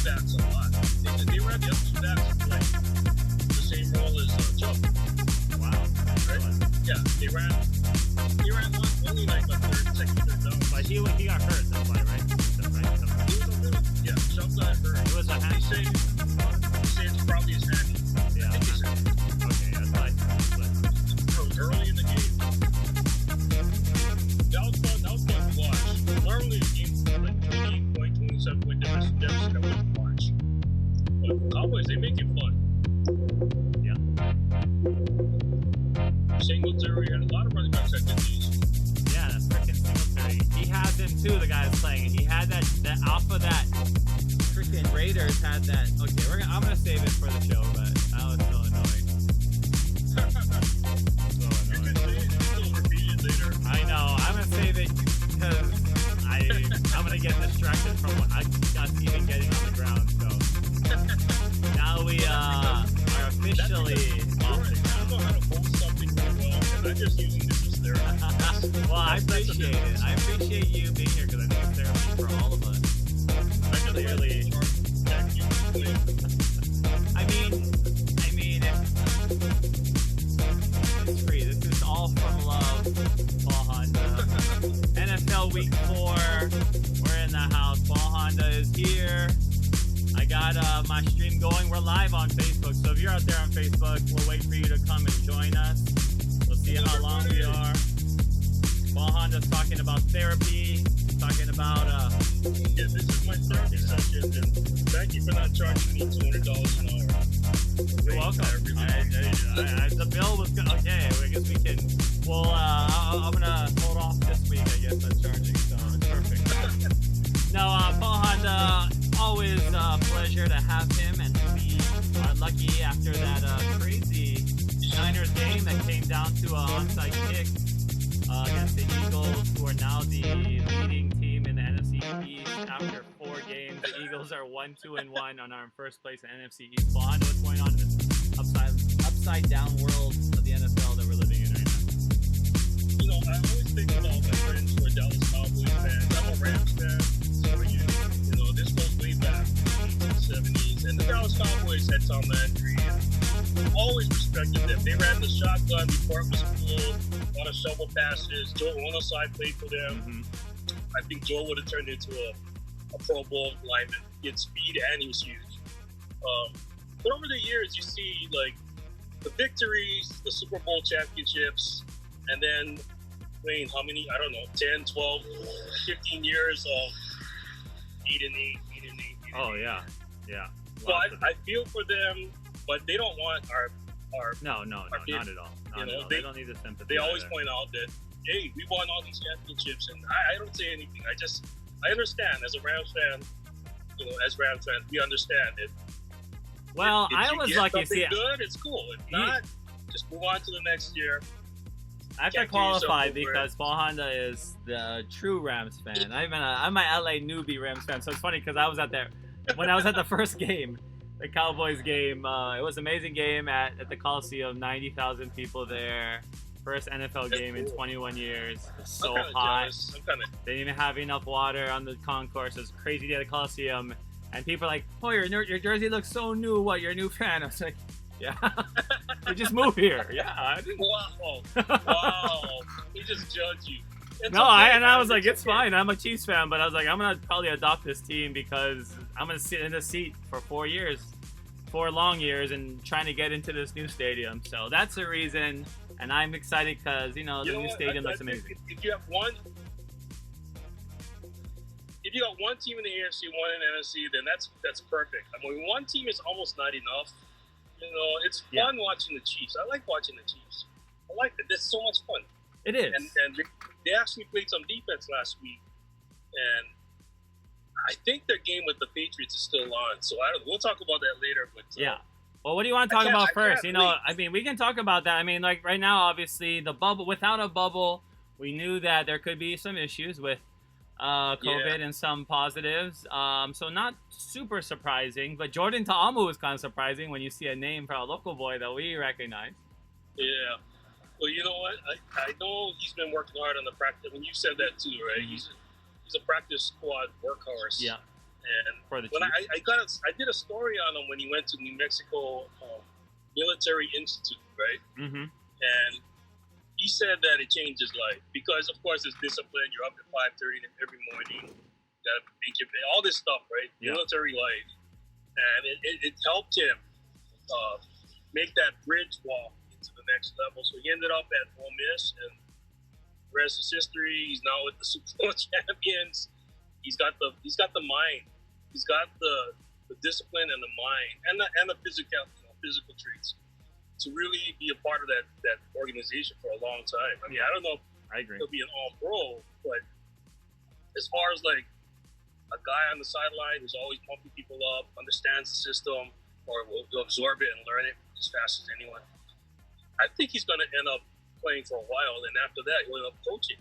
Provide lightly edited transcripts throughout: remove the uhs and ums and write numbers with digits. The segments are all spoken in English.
backs a lot. They ran the other two backs like the same role as Chubb. Wow. Right? Yeah, they ran one only like a second, third down. But he got hurt, that's why, right? That's right. Yeah, Chubb got hurt. It was a hand. They say it's probably his hand. Yeah. Okay, that's fine. Early in the game. That was fun to watch. Normally the game's like 28 point, 27 point deficit, I wouldn't watch. But Cowboys, they make it fun. Yeah. Singletary had a lot of running backs that did these. Yeah, that's freaking Singletary. He has him too, the guy that's playing. And he had that off of that freaking Raiders had that. Okay, I'm gonna save it for the show, but that was so annoying. I know. I'm gonna save it because I'm gonna get distracted from us even getting on the ground. So now we are officially off the ground. I don't know how to hold something really well, and I'm just using this as therapy. Well, I appreciate it. I appreciate you being here because I think it's therapy for all of us. Clearly. It's free. This is all from love, Paul Honda. NFL Week 4. We're in the house. Paul Honda is here. I got my stream going. We're live on Facebook, so if you're out there on Facebook, we'll wait for you to come and join us. We'll see how long we are. Paul Honda's talking about therapy, talking about yeah, this is my therapy session, and thank you for not charging me $200 an hour. You're welcome. The bill was good. Okay, I guess we can. Well, I'm gonna hold off this week, I guess, on charging, so it's perfect. No, Paul Honda, always a pleasure to have him, and we are lucky after that crazy Niners game that came down to an onside kick against the Eagles, who are now the leading team in the NFC East after 4 games. The Eagles are 1-2-1 and are in first place in NFC East. Paul, I know what's going on in this upside down world of the NFL that we're living in right now. You know, I always think about my friends who are Dallas Cowboys fans. I'm a Rams fan. So you know, this goes way back in the 70s. And the Dallas Cowboys had Tom Landry. And always respected them. They ran the shotgun before it was cool. A lot of shovel passes. Joe Onosai played for them. Mm-hmm. I think Joe would have turned into a Pro Bowl lineman. He had speed and he was huge. But over the years, you see like the victories, the Super Bowl championships, and then playing how many, I don't know, 10, 12, 15 years of 8-8. Oh, yeah. Yeah. So I feel for them, but they don't want our No, not at all. They don't need the sympathy. They always point out that, hey, we won all these championships, and I don't say anything. I understand as a Rams fan, we understand it. Well, if I you was get lucky. See, good, it's cool. If not, just move on to the next year. I have to qualify because Paul Honda is the true Rams fan. I'm a LA newbie Rams fan, so it's funny because I was at the first game, the Cowboys game. It was an amazing game at the Coliseum. 90,000 people there. First NFL game in 21 years. It's so hot. They didn't even have enough water on the concourse. It was a crazy day at the Coliseum. And people are like, oh, your jersey looks so new. What, you're a new fan? I was like, yeah. We just moved here. Yeah. I didn't... Wow. He just judged you. I was like, it's fine. I'm a Chiefs fan. But I was like, I'm going to probably adopt this team because I'm going to sit in the seat for 4 long years and trying to get into this new stadium. So that's the reason. And I'm excited because, the new stadium looks amazing. If you have one team in the AFC, one in the NFC, then that's perfect. I mean, one team is almost not enough. It's fun watching the Chiefs. I like watching the Chiefs. I like it. It's so much fun. It is. And they actually played some defense last week. And I think their game with the Patriots is still on. So we'll talk about that later. But yeah. Well, what do you want to talk about first? We can talk about that. I mean, like right now, obviously, the bubble. Without a bubble, we knew that there could be some issues with COVID and some positives. So not super surprising. But Jordan Ta'amu was kind of surprising when you see a name for a local boy that we recognize. Yeah. Well, you know what? I know he's been working hard on the practice. When you said that too, right? Mm-hmm. He's a practice squad workhorse. Yeah. And For the when Chiefs? I did a story on him when he went to New Mexico Military Institute, right? Mm-hmm. And he said that it changed his life because, of course, there's discipline. You're up at 5:30 every morning. You gotta make your all this stuff, right? Yeah. Military life, and it helped him make that bridge walk into the next level. So he ended up at Ole Miss, and the rest is history. He's now with the Super Bowl champions. He's got the mind. He's got the discipline and the mind and the physical traits to really be a part of that organization for a long time. I mean, I don't know if I agree. he'll be an all-pro, but as far as like a guy on the sideline who's always pumping people up, understands the system, or will absorb it and learn it as fast as anyone, I think he's going to end up playing for a while, and after that, he'll end up coaching.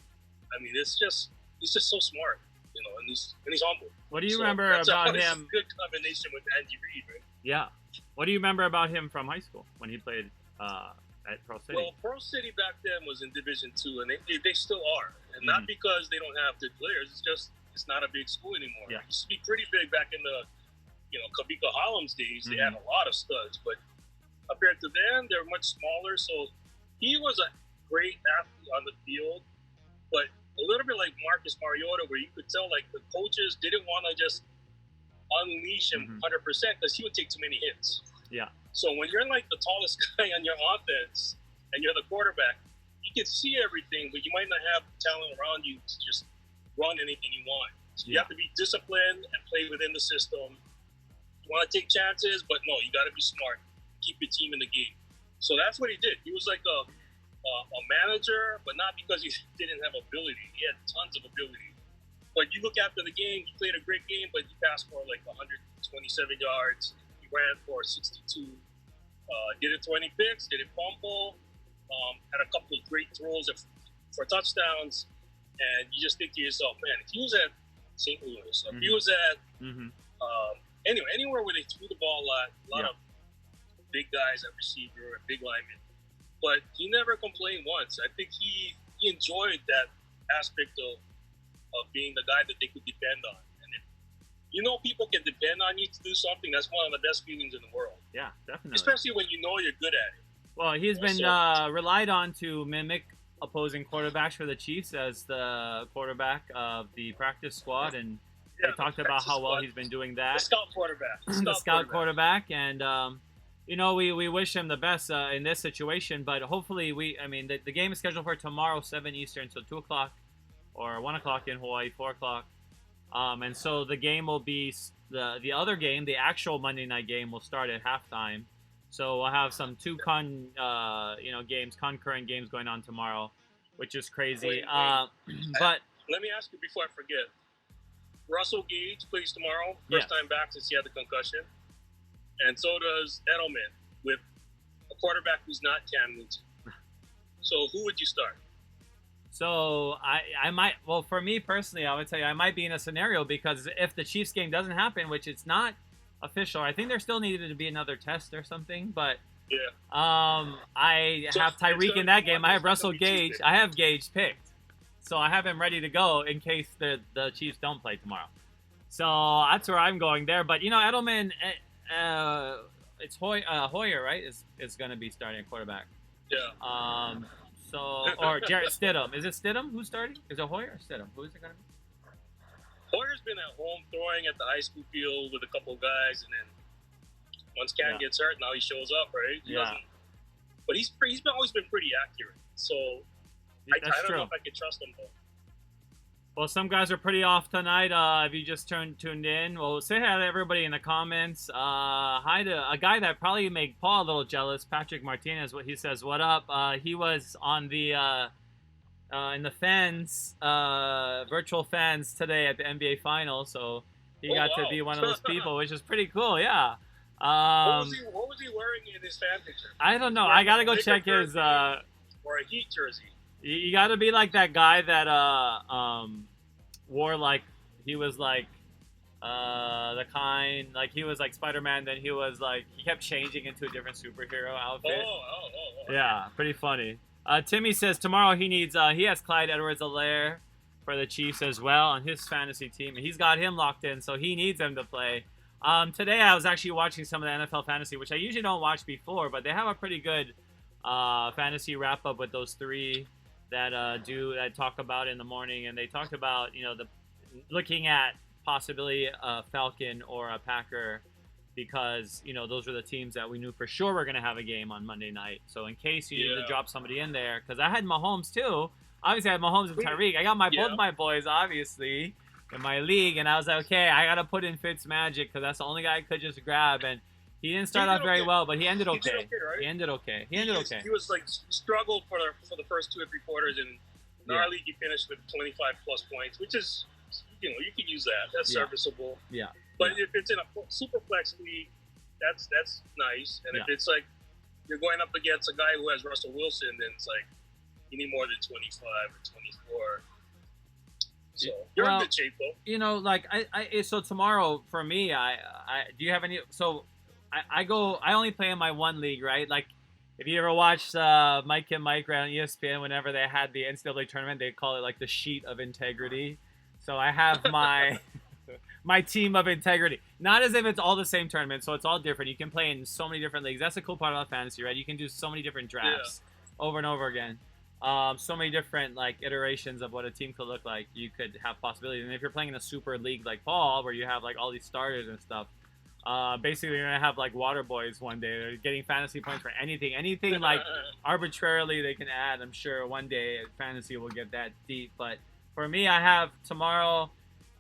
I mean, he's just so smart, and he's humble. What do you remember about him? Good combination with Andy Reid, right? Yeah. What do you remember about him from high school when he played at Pearl City? Well, Pearl City back then was in Division II, and they still are. And not because they don't have good players. It's just it's not a big school anymore. Yeah. It used to be pretty big back in the Kabika Hollums days. They had a lot of studs, but compared to them, they're much smaller. So he was a great athlete on the field, but a little bit like Marcus Mariota, where you could tell like the coaches didn't want to just unleash him 100% because he would take too many hits. Yeah. So when you're like the tallest guy on your offense and you're the quarterback, you can see everything, but you might not have talent around you to just run anything you want. So you have to be disciplined and play within the system. You want to take chances, but no, you got to be smart. Keep your team in the game. So that's what he did. He was like a manager, but not because he didn't have ability. He had tons of ability. But you look after the game, he played a great game, but he passed for like 127 yards. He ran for 62. Didn't throw any picks, didn't fumble. Had a couple of great throws for touchdowns. And you just think to yourself, man, if he was at St. Louis, if he was at anywhere where they threw the ball a lot of big guys at receiver and big linemen. But he never complained once. I think he enjoyed that aspect of being the guy that they could depend on. And if people can depend on you to do something, that's one of the best feelings in the world. Yeah, definitely. Especially when you know you're good at it. Well, he's been relied on to mimic opposing quarterbacks for the Chiefs as the quarterback of the practice squad, and they talked about how well he's been doing that. The scout quarterback. The scout quarterback, and we wish him the best in this situation. But hopefully, the game is scheduled for tomorrow, 7 Eastern, so 2 o'clock or 1 o'clock in Hawaii, 4 o'clock. And so the game will be the other game, the actual Monday night game, will start at halftime. So we'll have some concurrent games going on tomorrow, which is crazy. But let me ask you before I forget. Russell Gage plays tomorrow, first time back since he had the concussion, and so does Edelman with a quarterback who's not Cam Newton. So who would you start? So I might, well, for me personally, I would tell you I might be in a scenario because if the Chiefs game doesn't happen, which it's not official, I think there still needed to be another test or something, but I have Tyreek in that game. I have Russell Gage. I have Gage picked, so I have him ready to go in case the Chiefs don't play tomorrow. So that's where I'm going there. But Edelman, it's Hoyer, right? Is going to be starting at quarterback. Yeah. Or Jarrett Stidham. Is it Stidham who's starting? Is it Hoyer or Stidham? Who is it going to be? Hoyer's been at home throwing at the high school field with a couple of guys, and then once Cam gets hurt, now he shows up, right? But he's always been pretty accurate. So I don't know if I can trust him though. Well, some guys are pretty off tonight. If you just tuned in, well, say hi to everybody in the comments. Hi to a guy that probably made Paul a little jealous, Patrick Martinez. What he says, what up? He was on the in the fans, virtual fans today at the NBA Finals, so he got to be one of those people, which is pretty cool. Yeah. What was he wearing in his fan picture? I don't know. I gotta go check his. Or a Heat jersey. You got to be like that guy that wore like he was like the kind like he was like Spider-Man. Then he was like he kept changing into a different superhero outfit. Oh. Yeah, pretty funny. Timmy says tomorrow he needs he has Clyde Edwards-Helaire, for the Chiefs as well on his fantasy team. And he's got him locked in, so he needs him to play. Today I was actually watching some of the NFL fantasy, which I usually don't watch before, but they have a pretty good fantasy wrap up with those three that talk about in the morning, and they talked about the looking at possibly a Falcon or a Packer, because those were the teams that we knew for sure were going to have a game on Monday night. So in case you needed to drop somebody in there, because I had Mahomes too. Obviously I had Mahomes and Tyreek. I got both my boys obviously in my league, and I was like, okay, I got to put in Fitzmagic because that's the only guy I could just grab, and he didn't start off very well, but he ended okay. He ended okay. He was like struggled for the first 2 or 3 quarters, and in our league he finished with 25 plus points, which is you can use that. That's serviceable. Yeah. But if it's in a super flex league, that's nice. And if it's like you're going up against a guy who has Russell Wilson, then it's like you need more than 25 or 24. So you're in good shape though. Like so tomorrow for me, I do you have any? So I only play in my one league, right? Like if you ever watched Mike and Mike on ESPN, whenever they had the NCAA tournament, they call it like the sheet of integrity. So I have my my team of integrity. Not as if it's all the same tournament, so it's all different. You can play in so many different leagues. That's the cool part about fantasy, right? You can do so many different drafts over and over again. So many different like iterations of what a team could look like. You could have possibilities. And if you're playing in a super league like Paul, where you have like all these starters and stuff, basically you're gonna have like water boys one day. They're getting fantasy points for anything like arbitrarily they can add. I'm sure one day fantasy will get that deep. But for me, I have tomorrow.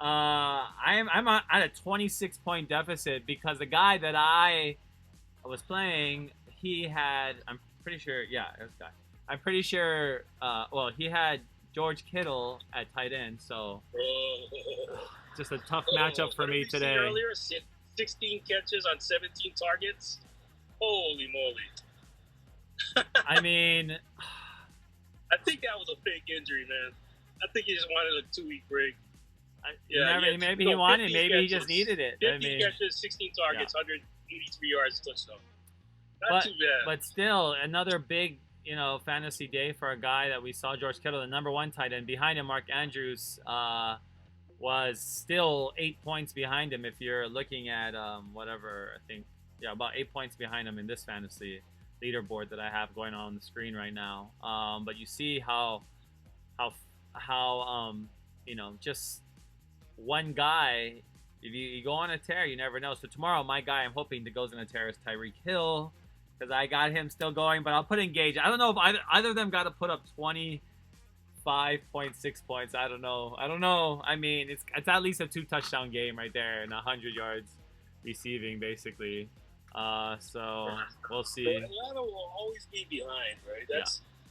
I'm at a 26-point deficit because the guy that I was playing, he had. I'm pretty sure. Yeah, it was guy. I'm pretty sure. He had George Kittle at tight end, so just a tough matchup for me today. Earlier, 16 catches on 17 targets. Holy moly! I mean, I think that was a fake injury, man. I think he just wanted a 2-week break. Maybe he wanted. Maybe he just needed it. 15 catches, 16 targets, 183 yards, touchdown. Not too bad. But still, another big, fantasy day for a guy that we saw, George Kittle, the number 1 tight end. Behind him, Mark Andrews was still 8 points behind him. If you're looking at about 8 points behind him in this fantasy leaderboard that I have going on the screen right now. But you see how just one guy, if you go on a tear, you never know. So tomorrow, my guy I'm hoping that goes on a tear is Tyreek Hill, because I got him still going, but I'll put in Gage. I don't know if either of them got to put up 25.6 points. I don't know. I mean, it's at least a 2-touchdown game right there and 100 yards receiving, basically. So we'll see. But Atlanta will always be behind, right?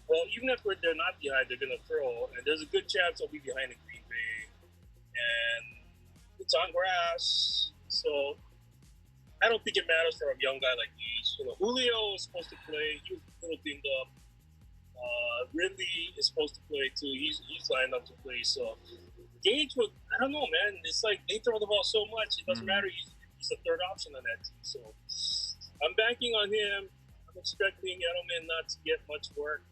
Well, even if they're not behind, they're going to throw, and there's a good chance they'll be behind the Green Bay. And it's on grass, so I don't think it matters for a young guy like Gage. Julio is supposed to play. He was a little dinged up. Ridley is supposed to play too. He's lined up to play. So Gage I don't know, man. It's like they throw the ball so much. It doesn't matter. He's the third option on that team. So I'm banking on him. I'm expecting Edelman not to get much work.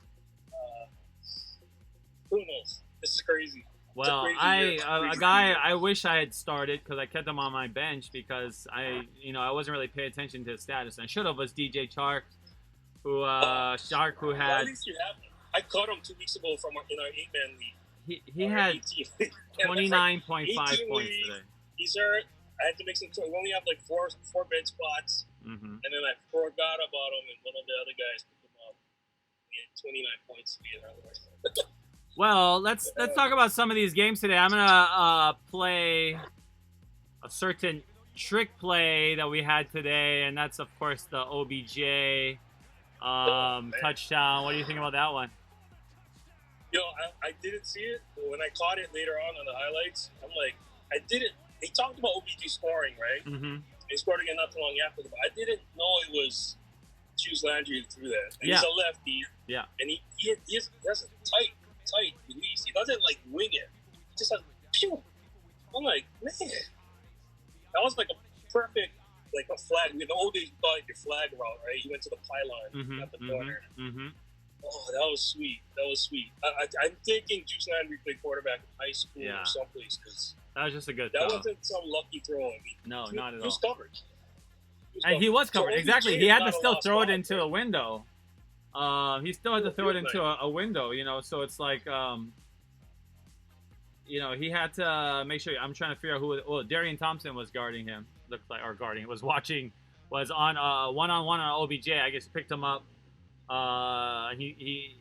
Who knows? This is crazy. Well, a guy I wish I had started because I kept him on my bench because I wasn't really paying attention to his status. And I should have was DJ Chark, who had. Well, at least you have him. I caught him 2 weeks ago in our 8-man league. He had 29.5 points today. He's hurt. I had to make some. We only have like four bench spots, and then I forgot about him, and one of the other guys picked him up. He had 29 points to be in our Well, let's talk about some of these games today. I'm gonna play a certain trick play that we had today, and that's of course the OBJ touchdown. What do you think about that one? I didn't see it, but when I caught it later on the highlights, I'm like, I didn't. They talked about OBJ scoring, right? Mm-hmm. He scored again not too long after, but I didn't know it was Juice Landry who threw that. And he's a lefty. Yeah. And he has a tight release. He doesn't like wing it. He just has pew. I'm like, man, that was like a perfect, like a flag. In the old days, you call it your flag route, right? He went to the pylon, at the corner. Oh, that was sweet. That was sweet. I'm thinking Juice Landry played quarterback in high school or someplace because That was just a good that throw. wasn't some lucky throw. I mean, No, not at he was all. covered. And he was covered. So Exactly. OBJ He is had not to a still lost throw it cause, into right? a window. He still had to throw it into a window, you know. So it's like, you know, he had to make sure. I'm trying to figure out who. Well, Darian Thompson was guarding him. Looked like, or guarding. Was watching. Was on one-on-one on OBJ. I guess picked him up. He.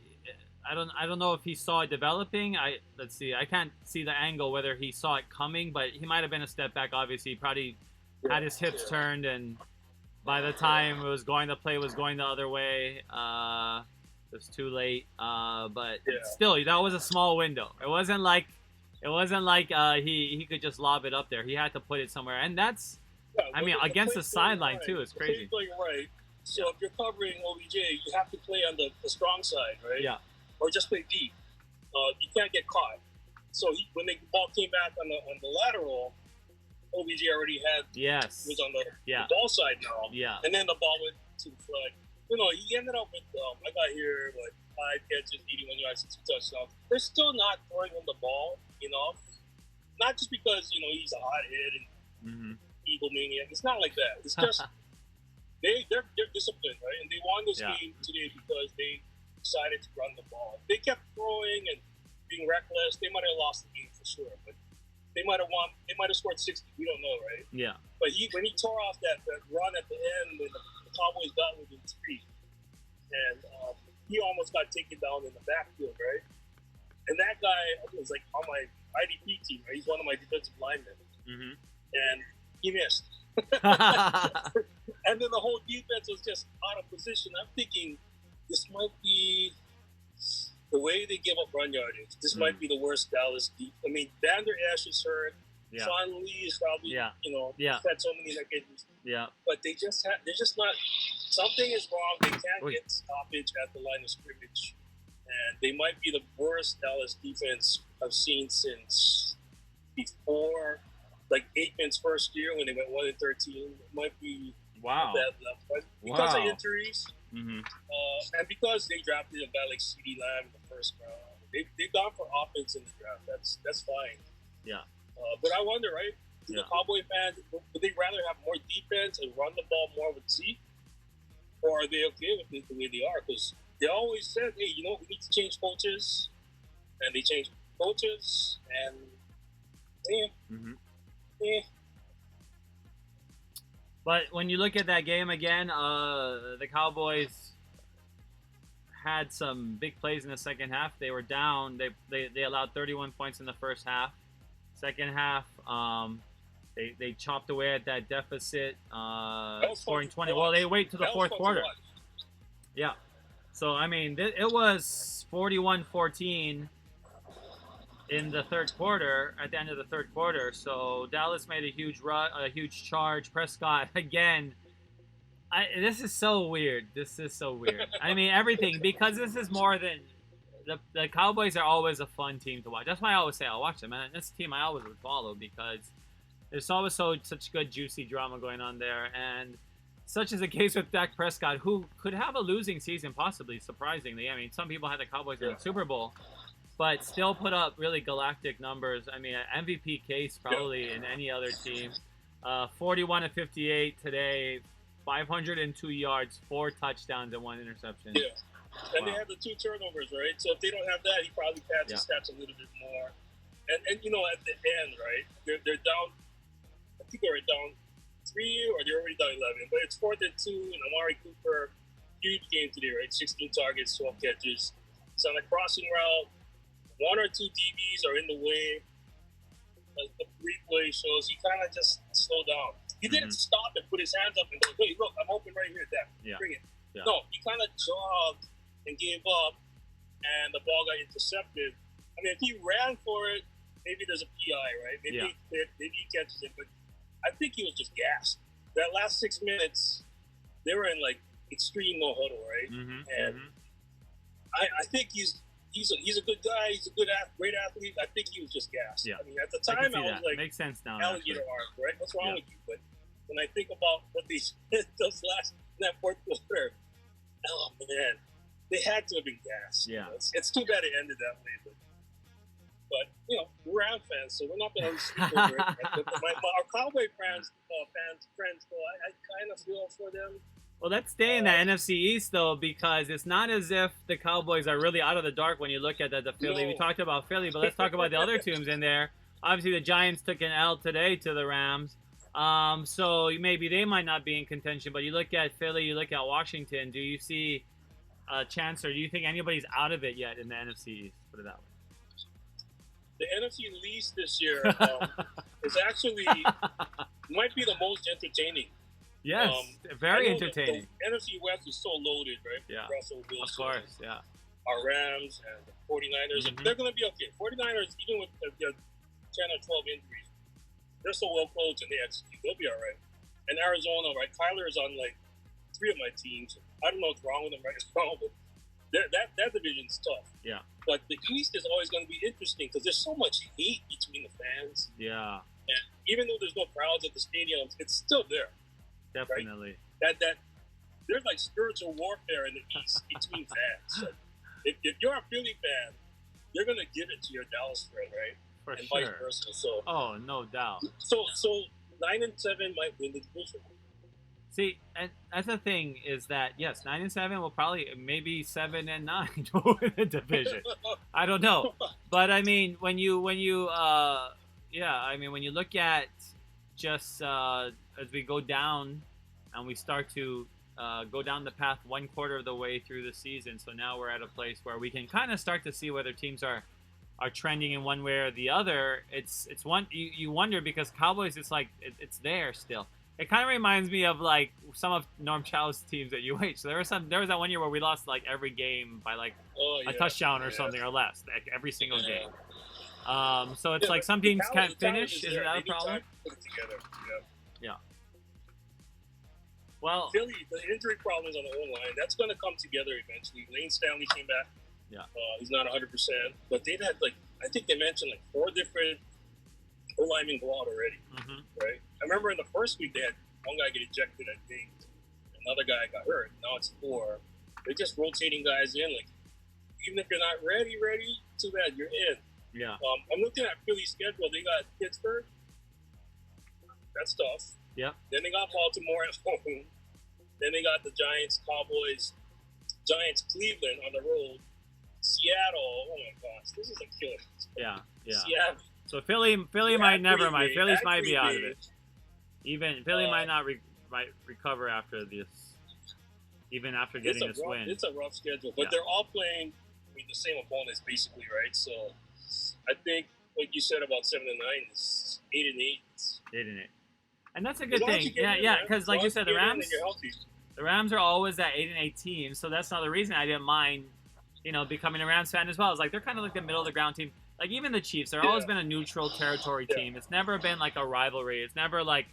I don't know if he saw it developing. Let's see. I can't see the angle whether he saw it coming, but he might have been a step back. Obviously, he probably had his hips turned, and by the time the play was going the other way. It was too late. But still, that was a small window. It wasn't like he could just lob it up there. He had to put it somewhere, and that's. I mean, against the sideline too. It's crazy. Playing right. So if you're covering OBJ, you have to play on the strong side, right? Yeah. Or just play deep. You can't get caught. So when the ball came back on the lateral, OBJ already was on the ball side now. Yeah. And then the ball went to the flag. You know, he ended up with I got here 5 catches, 81 yards, 2 touchdowns. They're still not throwing him the ball, you know. Not just because he's a hothead and Eagle maniac. It's not like that. It's just they're disciplined, right? And they won this game today because they decided to run the ball. If they kept throwing and being reckless, they might have lost the game for sure. But they might have won. They might have scored 60. We don't know, right? Yeah. But when he tore off that run at the end, when the Cowboys got within 3, and he almost got taken down in the backfield, right? And that guy was like on my IDP team, right? He's one of my defensive linemen, and he missed. And then the whole defense was just out of position. I'm thinking this might be the way they give up run yardage. This might be the worst Dallas defense. I mean, Vander Esch is hurt. Yeah. Sean Lee is probably, had so many neck injuries. Yeah. But they're just not. Something is wrong. They can't get stoppage at the line of scrimmage, and they might be the worst Dallas defense I've seen since before, like Aikman's first year when they went 1-13. It might be that level because of injuries, and because they drafted a guy like CeeDee Lamb in the first round. They've gone for offense in the draft. That's fine. Yeah. But I wonder, right? Do the Cowboy fans, would they rather have more defense and run the ball more with Zeke? Or are they okay with it the way they are? Because they always said, hey, we need to change coaches. And they changed coaches. And, But when you look at that game again, the Cowboys had some big plays in the second half. They were down. They allowed 31 points in the first half. Second half, they chopped away at that deficit, scoring 20. Well, they wait to the fourth quarter. Yeah. So, I mean, it was 41-14 in the third quarter, at the end of the third quarter. So, Dallas made a huge charge. Prescott, again, this is so weird. I mean, everything, because this is more than... The Cowboys are always a fun team to watch. That's why I always say I'll watch them. And this team I always would follow because there's always such good, juicy drama going on there. And such is the case with Dak Prescott, who could have a losing season, possibly, surprisingly. I mean, some people had the Cowboys in the Super Bowl, but still put up really galactic numbers. I mean, an MVP case probably in any other team. 41-58 today, 502 yards, 4 touchdowns, and 1 interception. Yeah. And they had the 2 turnovers, right? So if they don't have that, he probably pads his stats a little bit more. And at the end, right, they're down. I think they're down 3 or they're already down 11. But it's 4th and 2, and Amari Cooper, huge game today, right? 16 targets, 12 catches. He's on a crossing route. 1 or 2 DBs are in the way. As the replay shows, he kind of just slowed down. He didn't stop and put his hands up and go, hey, look, I'm open right here, Dak. Bring it. Yeah. No, he kind of jogged and gave up, and the ball got intercepted. I mean, if he ran for it, maybe there's a PI, right? Maybe he catches it, but I think he was just gassed. That last 6 minutes, they were in extreme no huddle, right? And I think he's a good guy. He's a great athlete. I think he was just gassed. Yeah. I mean, at the time, I was like, makes sense now. Alligator arms, right? What's wrong with you? But when I think about what those in that fourth quarter, oh man. they had to have been gassed. Yeah. It's too bad it ended that way, but we're Ram fans, so we're not going to speak over it. Our Cowboy friends, so I kind of feel for them. Well, let's stay in the NFC East, though, because it's not as if the Cowboys are really out of the dark when you look at the Philly. No. We talked about Philly, but let's talk about the other teams in there. Obviously, the Giants took an L today to the Rams. So maybe they might not be in contention, but you look at Philly, you look at Washington. Do you see a chance, or do you think anybody's out of it yet in the NFC East? Put it that way. The NFC East this year is actually might be the most entertaining. Yes, very entertaining. The NFC West is so loaded, right? Yeah, Russell Wilson, of course, yeah. Our Rams and the 49ers, and they're going to be okay. 49ers, even with their 10 or 12 injuries, they're so well coached and they execute. They'll be all right. And Arizona, right? Kyler's on like 3 of my teams. I don't know what's wrong with them right now, but that division's tough. Yeah. But the East is always going to be interesting because there's so much hate between the fans. Yeah. And even though there's no crowds at the stadiums, it's still there. Definitely. Right? That there's like spiritual warfare in the East between fans. So if you're a Philly fan, you're going to give it to your Dallas friend, right? For and sure. vice versa. So, no doubt. So 9-7 might win the division. See, and that's the thing is that yes, 9-7 will probably maybe 7-9 will win the division. I don't know, but I mean when you when you look at just as we go down and we start to go down the path 1/4 of the way through the season, so now we're at a place where we can kind of start to see whether teams are trending in one way or the other. It's one you wonder because Cowboys, it's like it's there still. It kind of reminds me of like some of Norm Chow's teams at UH. So there was that one year where we lost like every game by like a touchdown or something or less, like every single game. So it's like some teams can't finish. Is that a problem? Put it together. Yeah. Well, Philly, the injury problems on the O-line, that's going to come together eventually. Lane Stanley came back. Yeah. He's not 100%, but they've had I think they mentioned 4 different O-linemen go out already, right? I remember in the first week they had one guy get ejected, I think. Another guy got hurt. Now it's 4. They're just rotating guys in. Like, even if you're not ready, too bad, you're in. Yeah. I'm looking at Philly's schedule. They got Pittsburgh. That's tough. Yeah. Then they got Baltimore at home. Then they got the Giants, Cowboys, Giants, Cleveland on the road. Seattle. Oh my gosh, this is a killer. Yeah. Seattle. So Philly might never mind. Phillies might be out of it. Green Even Philly might not might recover after this. Even after getting this win. It's a rough schedule, but they're all playing with the same opponents basically, right? So I think what you said about 7-9 is 8-8. 8-8. And that's a good thing. Yeah, because like you said, the Rams are always that 8-8 team, so that's another reason I didn't mind, becoming a Rams fan as well. It's like they're kind of like the middle of the ground team. Like even the Chiefs, they've always been a neutral territory team. It's never been like a rivalry. It's never like,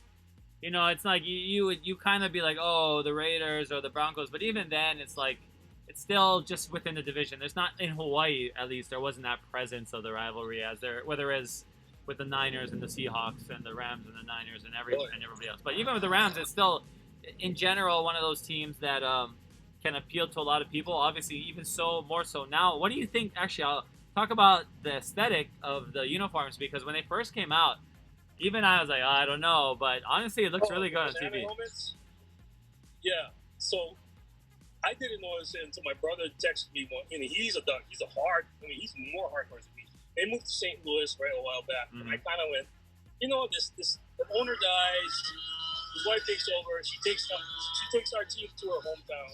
it's like you kind of be like, oh, the Raiders or the Broncos, but even then, it's like it's still just within the division. There's not in Hawaii, at least, there wasn't that presence of the rivalry as there, whether it's with the Niners and the Seahawks and the Rams and the Niners and everybody else. But even with the Rams, it's still, in general, one of those teams that can appeal to a lot of people. Obviously, even more so now. What do you think? Actually, I'll talk about the aesthetic of the uniforms because when they first came out, even I was like, I don't know, but honestly, it looks really good on TV. Helmets? Yeah. So I didn't notice it until my brother texted me one. He's more hardcore than me. They moved to St. Louis right a while back, and I kind of went, this the owner dies, his wife takes over, she takes our team to her hometown.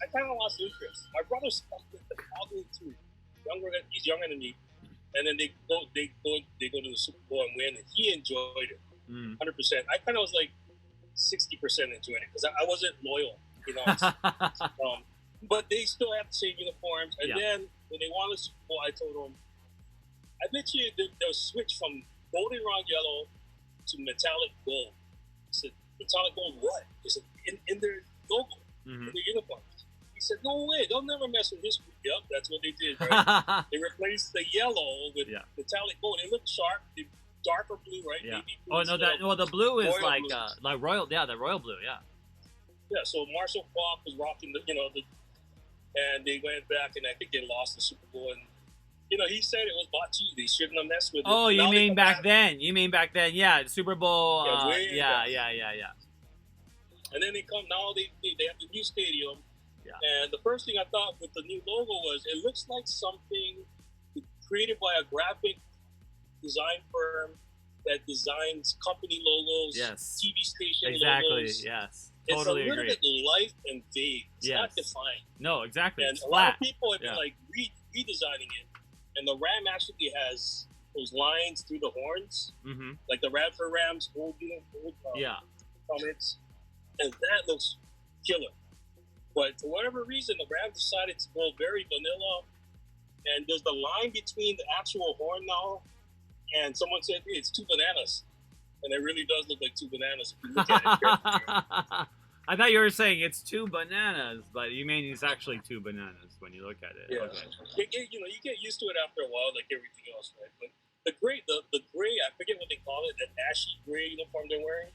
I kind of lost interest. My brother's ugly too. He's younger than me, and then they go to the Super Bowl and win, and he enjoyed it 100%. I kind of was like 60% enjoying it because I wasn't loyal, but they still have the same uniforms. And then when they won the Super Bowl, I told them, I bet you they'll switch from goldenrod yellow to metallic gold. I said, metallic gold what? He said, in their logo, in their uniform. He said, no way, they'll never mess with this. Yep, that's what they did, right? They replaced the yellow with metallic gold. It looked sharp, darker blue, right? Yeah. Blue, the blue is like blue. royal, the royal blue, Yeah, so Marshall Falk was rocking the and they went back, and I think they lost the Super Bowl. And he said it was bocce. They shouldn't have messed with it. Oh, you mean back then? Yeah, Super Bowl. Yeah, Yeah. And then they come now. They have the new stadium. Yeah. And the first thing I thought with the new logo was it looks like something created by a graphic design firm that designs company logos, Yes. TV station Exactly. logos. Yes. It's Totally a little agree. bit light and vague. It's Yes. not defined. No, exactly. And It's a flat. lot of people have been like redesigning it. And the Ram actually has those lines through the horns, like the Radford Rams old comics, and that looks killer. But for whatever reason, the Rams decided to go very vanilla, and there's the line between the actual horn now, and someone said, hey, it's two bananas. And it really does look like two bananas if you look at it carefully. I thought you were saying it's two bananas, but you mean it's actually two bananas when you look at it. Yeah. Okay. You get used to it after a while, like everything else, right? But the gray, I forget what they call it, that ashy gray uniform they're wearing.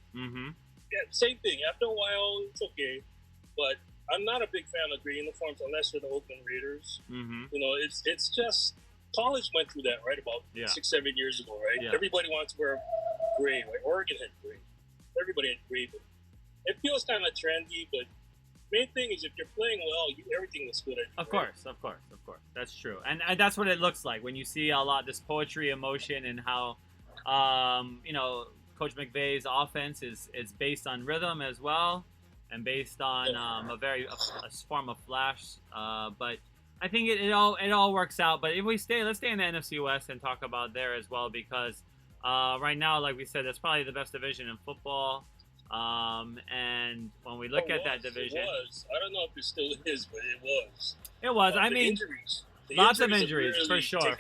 Yeah, same thing. After a while, it's okay. But I'm not a big fan of gray uniforms unless you're the Oakland Raiders. It's just college went through that, right? About 6-7 years ago, right? Yeah. Everybody wants to wear gray, right? Oregon had gray. Everybody had gray, but it feels kind of trendy. But main thing is if you're playing well, everything looks good. Of course. That's true, and that's what it looks like when you see a lot this poetry, emotion, and how, Coach McVay's offense is based on rhythm as well, and based on a form of flash. But I think it all works out. But if let's stay in the NFC West and talk about there as well, because right now, like we said, that's probably the best division in football. And when we look at that division, it was. I don't know if it still is, but it was. It was. I mean, injuries. Lots of injuries, for sure.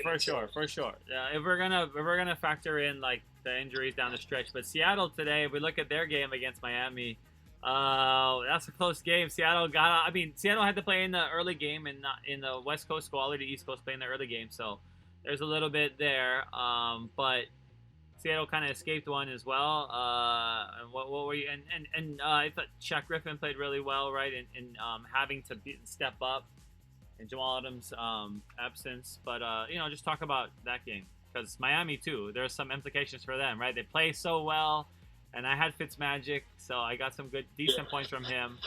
If we're gonna factor in like the injuries down the stretch, but Seattle today, if we look at their game against Miami, that's a close game. Seattle had to play in the early game and not in the West Coast squad, the East Coast play in the early game, so there's a little bit there. But Seattle kind of escaped one as well. And what were you? And I thought Shaq Griffin played really well, right? And having to step up in Jamal Adams' absence. But just talk about that game, because Miami too. There's some implications for them, right? They play so well, and I had Fitzmagic, so I got some decent points from him.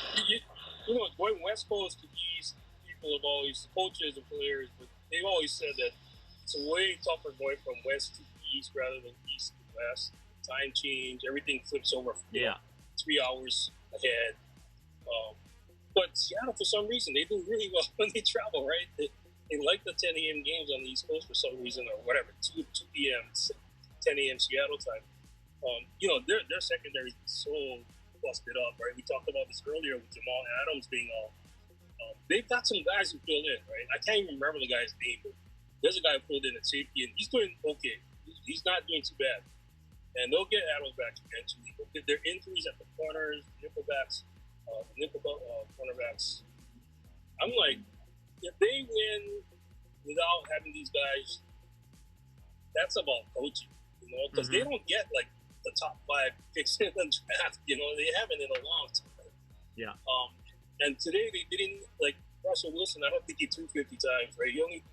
Going West Coast to East, people have always, coaches and players, but they've always said that it's way tougher going from West to East rather than East to West. Time change, everything flips over 3 hours ahead. But Seattle, for some reason, they do really well when they travel, right? They like the 10 a.m. games on the East Coast for some reason, or whatever, 2 p.m., 10 a.m. Seattle time. Their secondary is so busted up, right? We talked about this earlier with Jamal Adams being out. They've got some guys who fill in, right? I can't even remember the guy's name, but there's a guy who filled in at safety, and he's doing okay. He's not doing too bad. And they'll get Adams back eventually. But their injuries at the corners, nickelbacks, cornerbacks. I'm like, if they win without having these guys, that's about coaching, because they don't get like the top 5 picks in the draft. They haven't in a long time. Yeah. And today they didn't, like Russell Wilson. I don't think he threw 50 times, right? He only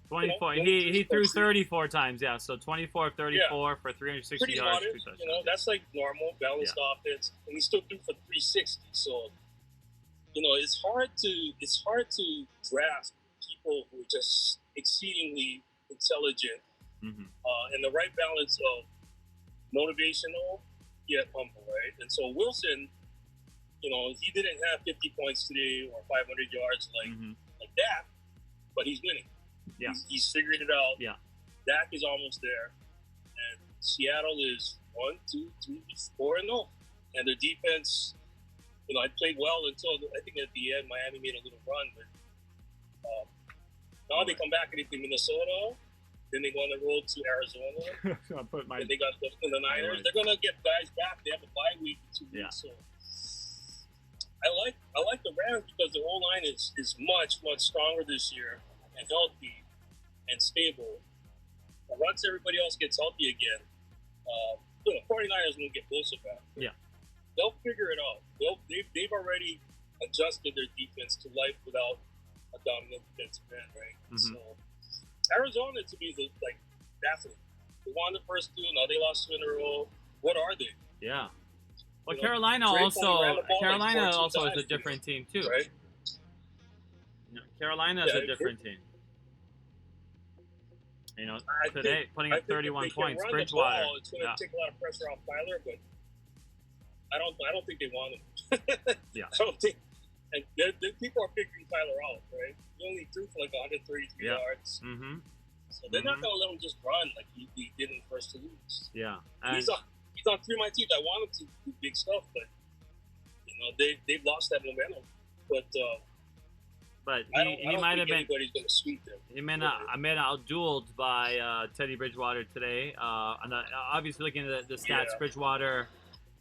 24. He threw 34 times, yeah. So 24 of 34 for 360 pretty yards. Modest, that's like normal, balanced offense, and he still threw for 360. So, it's hard to draft people who are just exceedingly intelligent, and the right balance of motivational yet humble, right? And so Wilson, he didn't have 50 points today or 500 yards like that, but he's winning. Yeah. He's figured it out. Yeah. Dak is almost there. And Seattle is 1, 2, 3, 4-0. And their defense, I played well until I think at the end Miami made a little run. But now they come back and they play Minnesota. Then they go on the road to Arizona. And they got the Niners. They're gonna get guys back. They have a bye week in 2 weeks. So I like the Rams because the whole line is much stronger this year and healthy and stable. But once everybody else gets healthy again, 49ers will get closer back. Yeah. They'll figure it out. They've already adjusted their defense to life without a dominant defensive end, right? So Arizona, to me, is like baffling. They won the first two, now they lost 2 in a row. What are they? Yeah. Well, You know, Carolina Drake only also ran the ball like 14 also is times, a different team too. right? Carolina is a different team. You know, today putting up 31 points. Bridgewater. It's going to take a lot of pressure off Tyler, but I don't think they want him. Yeah. I don't think. And the people are figuring Tyler out, right? He only threw for like 133 yards. So they're not going to let him just run like he did in the first 2 weeks. Yeah. He's on 3 of my teams. I want him to do big stuff, but you know they've lost that momentum. But he might have been. Anybody's going to sweep them. He may not. I mean, outdueled by Teddy Bridgewater today. And obviously, looking at the stats, Bridgewater,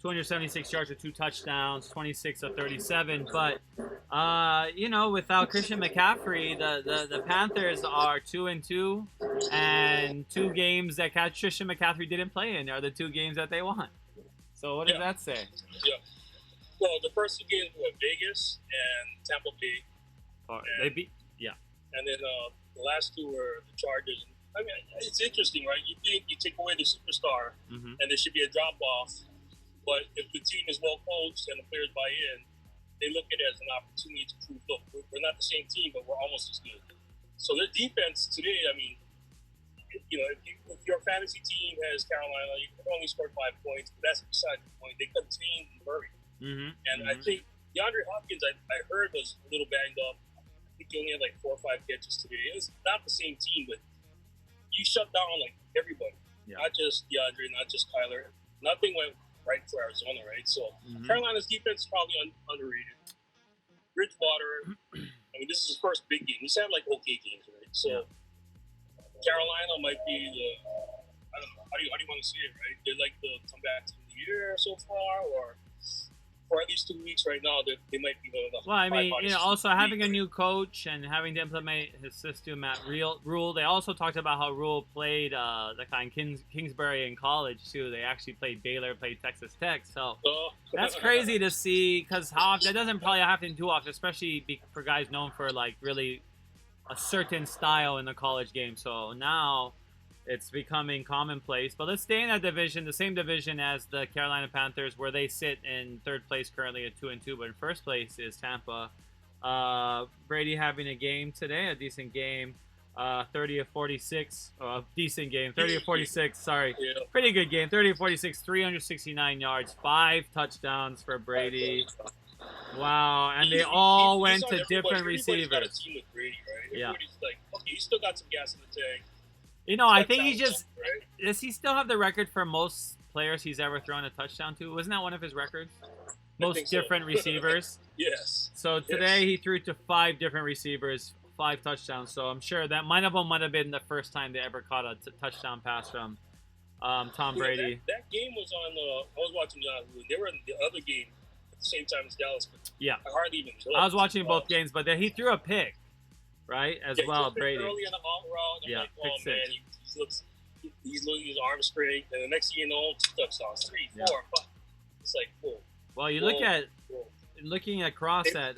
276 yards with 2 touchdowns, 26 of 37. But you know, without Christian McCaffrey, the Panthers are 2-2, and 2 games that Christian McCaffrey didn't play in are the 2 games that they won. So what does that say? Yeah. Well, the first 2 games were Vegas and Tampa Bay. They beat, and then the last 2 were the Chargers. I mean, it's interesting, right? You think you take away the superstar, and there should be a drop off, but if the team is well coached and the players buy in, they look at it as an opportunity to prove, look, we're not the same team, but we're almost as good. So their defense today, I mean, you know, if your fantasy team has Carolina, you can only score 5 points, but that's beside the point. They contained Murray, and I think DeAndre Hopkins, I heard, was a little banged up. I think he only had like 4 or 5 catches today. It was not the same team, but you shut down like everybody, not just DeAndre, not just Kyler. Nothing went right for Arizona, right? So Carolina's defense is probably underrated. Bridgewater, I mean, this is his first big game. He's had like okay games, right? So Carolina might be I don't know, how do you want to see it, right? They're like the comeback team of the year so far, or for at least 2 weeks right now, they might be one of the. Well, I mean, you know, also having a new coach and having to implement his system at Rule. They also talked about how Rule played the kind Kingsbury in college too. They actually played Baylor, played Texas Tech. So that's crazy to see, because that doesn't probably happen too often, especially for guys known for like really a certain style in the college game. So now it's becoming commonplace. But let's stay in that division, the same division as the Carolina Panthers, where they sit in 3rd place currently at 2-2. But in 1st place is Tampa. Brady having a game today, a decent game, 30 of 46. Decent game, 30 of 46. Sorry, pretty good game. 30 of 46, 369 yards, 5 touchdowns for Brady. Wow, and they all went to different receivers. Got a team with Brady, right? Everybody's like, okay, he's still got some gas in the tank. You know, I think does he still have the record for most players he's ever thrown a touchdown to? Wasn't that one of his records? Most different receivers? Yes. So today he threw to 5 different receivers, 5 touchdowns. So I'm sure that might have been the first time they ever caught a touchdown pass from Tom Brady. That game was on, I was watching Honolulu. They were in the other game at the same time as Dallas. But I hardly even looked. I was watching both games, but then he threw a pick. Right, as well, Brady. Early in the out route, I'm like, oh man, he's losing his arm strength, and the next thing you know, 2 touchdowns, 3, 4, 5. It's like, whoa. Well, you looking across at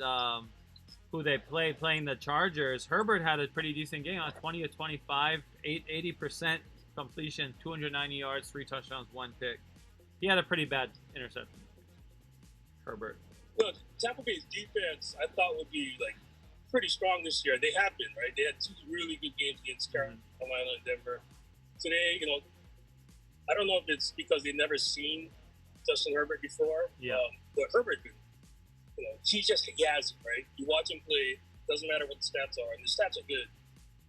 who they playing the Chargers. Herbert had a pretty decent game on 20 of 25, 80% completion, 290 yards, 3 touchdowns, 1 pick. He had a pretty bad interception. Herbert. Look, Tampa Bay's defense, I thought would be like pretty strong this year. They have been, right? They had 2 really good games against Carolina and Denver. Today, you know, I don't know if it's because they've never seen Justin Herbert before. But Herbert, you know, he has it, right? You watch him play, doesn't matter what the stats are, and the stats are good.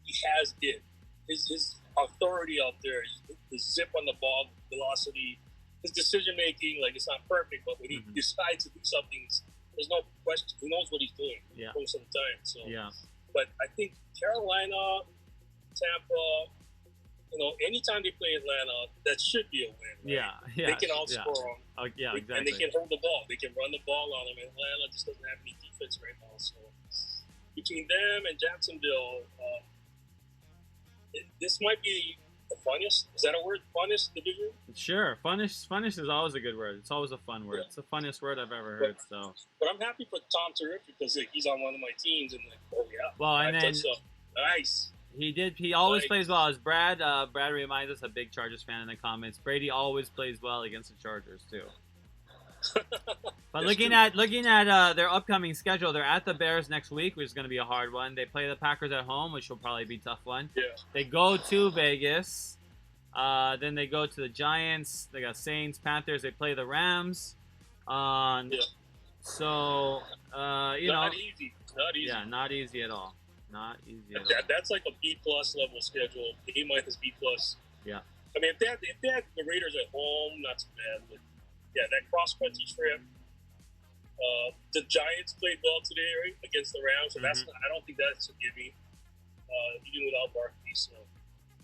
He has it. His authority out there, his zip on the ball, velocity, his decision making, like, it's not perfect, but when he decides to do something, there's no question. He knows what he's doing most of the time. So, but I think Carolina, Tampa, you know, anytime they play Atlanta, that should be a win. Right? They can outscore them. Exactly. And they can hold the ball. They can run the ball on them. And Atlanta just doesn't have any defense right now. So between them and Jacksonville, this might be the funniest. Is that a word? Funniest division? Sure, funnish is always a good word. It's always a fun word. Yeah. It's the funniest word I've ever heard. So, But I'm happy for Tom Terrific because he's on one of my teams, and like, oh yeah, well, and then nice. He always plays well. As Brad reminds us, a big Chargers fan in the comments. Brady always plays well against the Chargers too. But looking at their upcoming schedule, they're at the Bears next week, which is going to be a hard one. They play the Packers at home, which will probably be a tough one. Yeah. They go to Vegas. Then they go to the Giants. They got Saints, Panthers. They play the Rams. So not easy. Not easy. Yeah, not easy at all. Not easy at all. That's like a B+ level schedule. A- B+. Yeah. I mean, if they had the Raiders at home, not too bad. But yeah, that cross country trip. The Giants played well today, right, against the Rams. So I don't think that's a gimme. Even without Barkley. So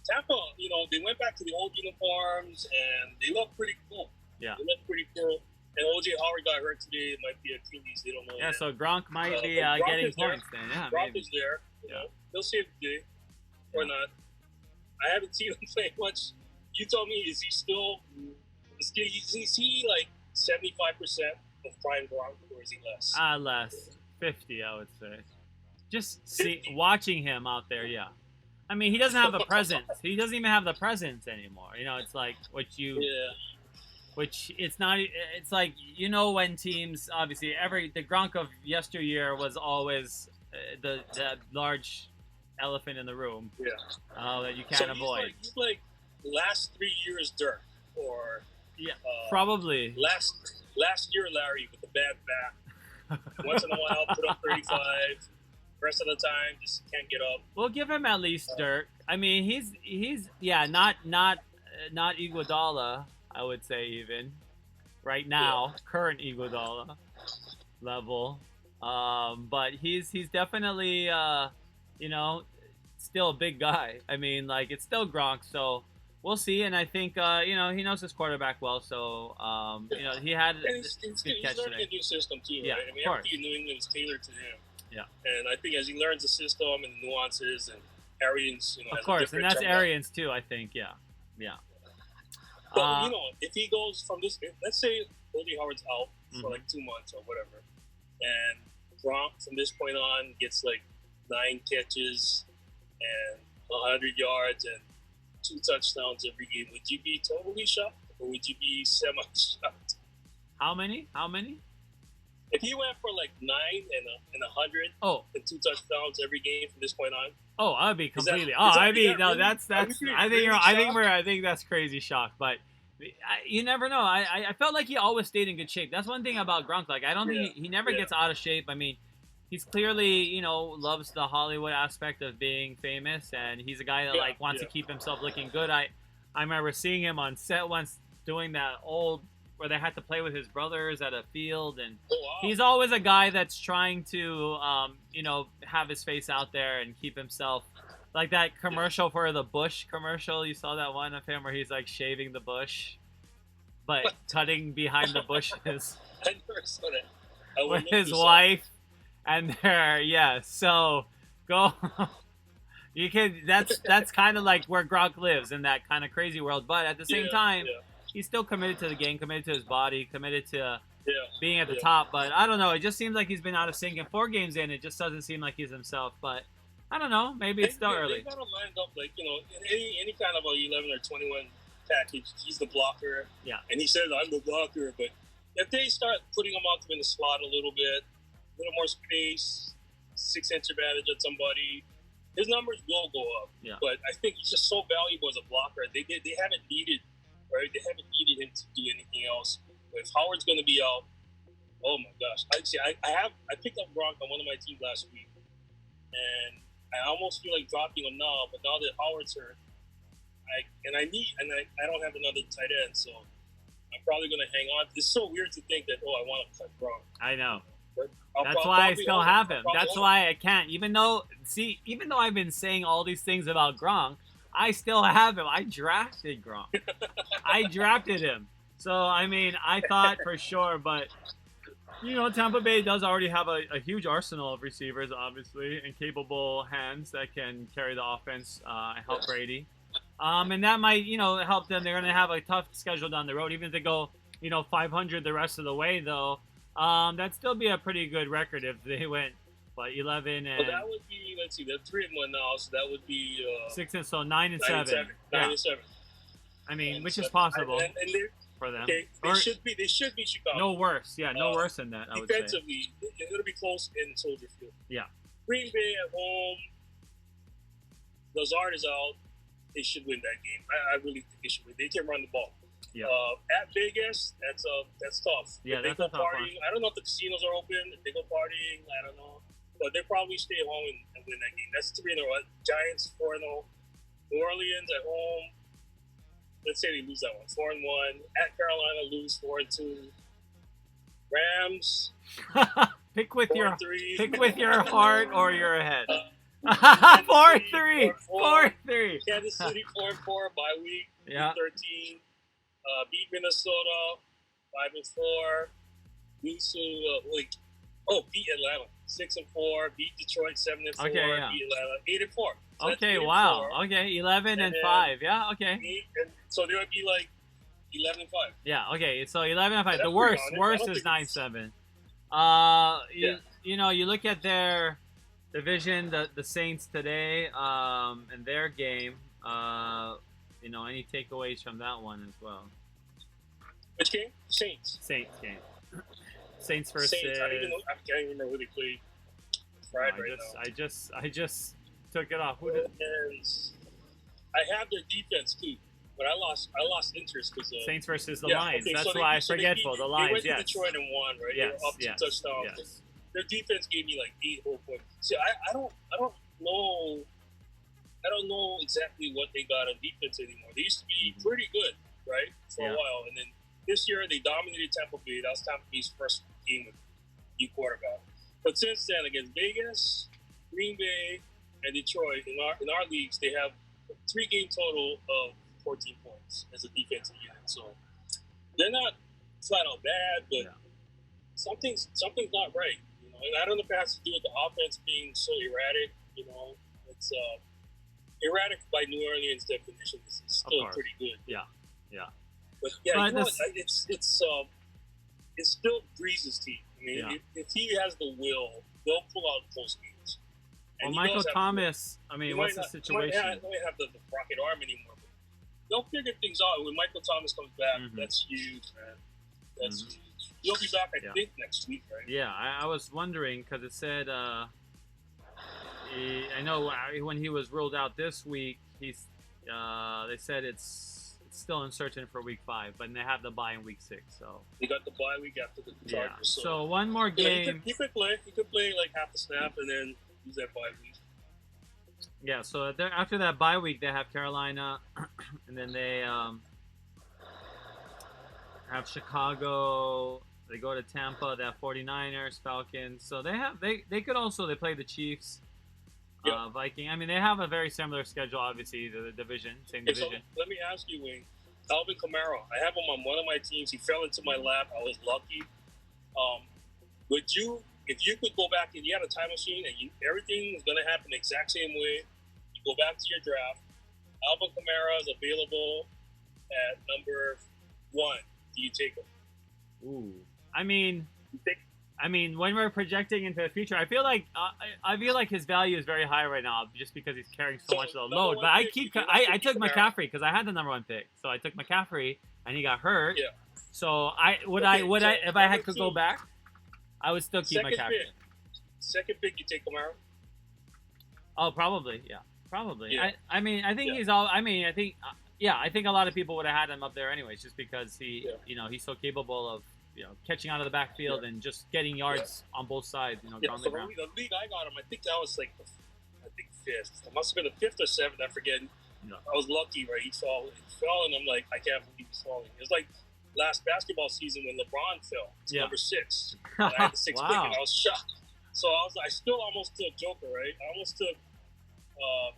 Tampa, they went back to the old uniforms and they look pretty cool. Yeah. They look pretty cool. And OJ Howard got hurt today. It might be Achilles. They don't know. Yeah, yet. so Gronk might be getting points then. Yeah, Gronk maybe. is there. They'll save the day or not. I haven't seen him play much. You told me, is he like 75% of prime Gronk, or is he less? Less. 50, I would say. Just watching him out there, yeah. I mean, he doesn't have the presence. He doesn't even have the presence anymore. It's like which it's not. It's like when teams obviously the Gronk of yesteryear was always the large elephant in the room. Yeah. That you can't avoid. He's like last 3 years Dirk, or probably last year Larry with the bad back. Once in a while, put up 35. Rest of the time, just can't get up. We'll give him at least Dirk. I mean, he's not Iguodala, I would say, even right now, current Iguodala level. But he's definitely still a big guy. I mean, like, it's still Gronk, so we'll see. And I think he knows his quarterback well, so he had a good catch learning today. a new system too, Yeah, right? I mean, everything in New England is tailored to him. Yeah. And I think as he learns the system and the nuances, and Arians, of course, and that's Arians too, I think. Yeah. But if he goes from this, let's say O.J. Howard's out for like 2 months or whatever, and Gronk from this point on gets like 9 catches and 100 yards and 2 touchdowns every game, would you be totally shocked, or would you be semi-shocked? How many? If he went for like 9 and 100 and 2 touchdowns every game from this point on, I'd be completely. I think that's crazy shock. But you never know. I felt like he always stayed in good shape. That's one thing about Gronk. Like, I don't think he never gets out of shape. I mean, he's clearly loves the Hollywood aspect of being famous, and he's a guy that wants to keep himself looking good. I remember seeing him on set once doing that old where they had to play with his brothers at a field, and he's always a guy that's trying to have his face out there and keep himself, like that commercial for the Bush commercial. You saw that one of him where he's like shaving the bush but cutting behind the bushes. I never saw that. With his wife, and so go. You can. That's kind of like where Gronk lives, in that kind of crazy world. But at the same time, he's still committed to the game, committed to his body, committed to being at the top. But I don't know. It just seems like he's been out of sync. And 4 games in, it just doesn't seem like he's himself. But I don't know. Maybe it's still early. They gotta line up in any kind of a 11 or 21 package. He's the blocker. Yeah. And he says, "I'm the blocker." But if they start putting him out in the slot a little bit, a little more space, 6-inch advantage on somebody, his numbers will go up. Yeah. But I think he's just so valuable as a blocker. They haven't needed. Right, they haven't needed him to do anything else. But if Howard's going to be out, oh my gosh! I picked up Gronk on one of my teams last week, and I almost feel like dropping him now. But now that Howard's hurt, I don't have another tight end, so I'm probably going to hang on. It's so weird to think that I want to cut Gronk. I know. That's why I still have him. That's why I can't. Even though I've been saying all these things about Gronk, I still have him. I drafted Gronk. I drafted him. So, I mean, I thought for sure, but, Tampa Bay does already have a huge arsenal of receivers, obviously, and capable hands that can carry the offense, help Brady. And that might, help them. They're going to have a tough schedule down the road. Even if they go, 500 the rest of the way, though, that'd still be a pretty good record if they went, 11 and. But that would be, let's see, they're 3-1 now, so that would be 6 and so 9 and 7. 9 and 7. I mean, which is possible and for them. They should be Chicago. No worse, no worse than that. I would say. Defensively, it'll be close in Soldier Field. Yeah. Green Bay at home. Lazard is out. They should win that game. I really think they should win. They can run the ball. Yeah. At Vegas, that's tough. Yeah, if they that's go a tough partying, one. I don't know if the casinos are open. If they go partying, I don't know. But they probably stay home and win that game. That's 3-0. Giants 4-0. New Orleans at home. Let's say they lose that one. 4-1. At Carolina, lose 4-2. Rams. pick with 4-3. your heart or your head. 4-3. 4-3. Kansas City 4-4. Bye week. Yeah. 13. Beat Minnesota 5-4. Lose to beat Atlanta 6-4. Beat Detroit 7-4. Okay, yeah. Beat Atlanta 8-4. So Okay, wow. 4. Okay, 11 and 5. Yeah, okay. So they would be like 11 and 5. Yeah, okay. So 11 and 5. Yeah, The worst is 9-7. You look at their division, the Saints today, and their game. Any takeaways from that one as well? Which game? Saints game. Saints versus. Saints. I can't even remember who they played. Right now. I just took it off. Who did? I have their defense too, but I lost interest because Saints versus the Lions. Okay, that's why I forgetful. The Lions. They went to Detroit and won, right? Yes. They were up 2 touchdowns. Yes. Their defense gave me like 8 whole points. See, I don't know. I don't know exactly what they got on defense anymore. They used to be pretty good, right, for a while, and then this year they dominated Tampa Bay. That was Tampa Bay's first game with new quarterback. But since then, against Vegas, Green Bay, and Detroit, in our leagues, they have a 3-game total of 14 points as a defensive unit. So they're not flat out bad, but something's not right. And I don't know if it has to do with the offense being so erratic. It's erratic by New Orleans definition. It's still pretty good. Yeah. But it's still Breeze's team. I mean, if he has the will, they'll pull out close games. Well, Michael Thomas. What's the situation? He might not have the rocket arm anymore. But they'll figure things out when Michael Thomas comes back. That's huge, man. That's huge. He'll be back, I think, next week, right? Yeah, I was wondering because it said. I know when he was ruled out this week, they said it's still uncertain for week 5, but they have the bye in week 6. So they got the bye week after the Chargers. Yeah. So one more game. He could play. He could play like half the snap and then use that bye week. Yeah. So after that bye week, they have Carolina, and then they have Chicago. They go to Tampa. They have 49ers, Falcons. So they could also play the Chiefs. Viking. They have a very similar schedule, obviously, the division, same division. So let me ask you, Wayne. Alvin Kamara, I have him on one of my teams. He fell into my lap. I was lucky. Would you, if you could go back and you had a time machine and everything is going to happen the exact same way, you go back to your draft, Alvin Kamara is available at number 1. Do you take him? Ooh. When we're projecting into the future, I feel like his value is very high right now, just because he's carrying so much of the load. But I took McCaffrey because I had the number 1 pick, so I took McCaffrey and he got hurt. Yeah. So if I had to go back, I would still keep McCaffrey. Second pick, you take Kamara. Oh, probably, yeah, probably. Yeah. I think he's all. I think a lot of people would have had him up there anyways, just because he's so capable of. Catching out of the backfield and just getting yards on both sides, on the ground. The league I got him, I think that was like, 5th. It must have been the 5th or 7th, I forget. No. I was lucky, right? He fell, and I'm like, I can't believe he's falling. It was like last basketball season when LeBron fell to number 6. And I had the 6th pick, and I was shocked. So I still almost took Joker, right? I almost took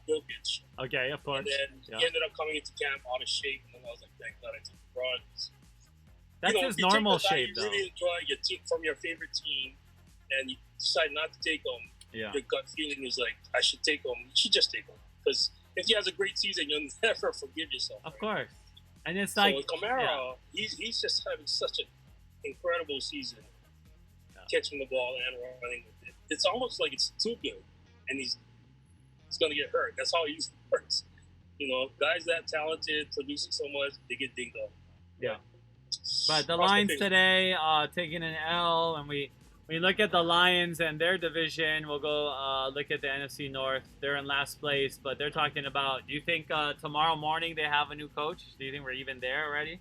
Jokic. Okay, of course. And then he ended up coming into camp out of shape, and then I was like, thank God I took LeBron. That's his normal shape, though. You really enjoy your team from your favorite team, and you decide not to take them. Yeah. Your gut feeling is like, I should take them. You should just take them because if he has a great season, you'll never forgive yourself. Of right? course. And it's So like Kamara, he's just having such an incredible season, catching the ball and running with it. It's almost like it's too good, and he's going to get hurt. That's how he works. Guys that talented, producing so much, they get dinged up. Yeah. But the Lions today taking an L, and we look at the Lions and their division. We'll go look at the NFC North. They're in last place, but they're talking about, do you think tomorrow morning they have a new coach? Do you think we're even there already?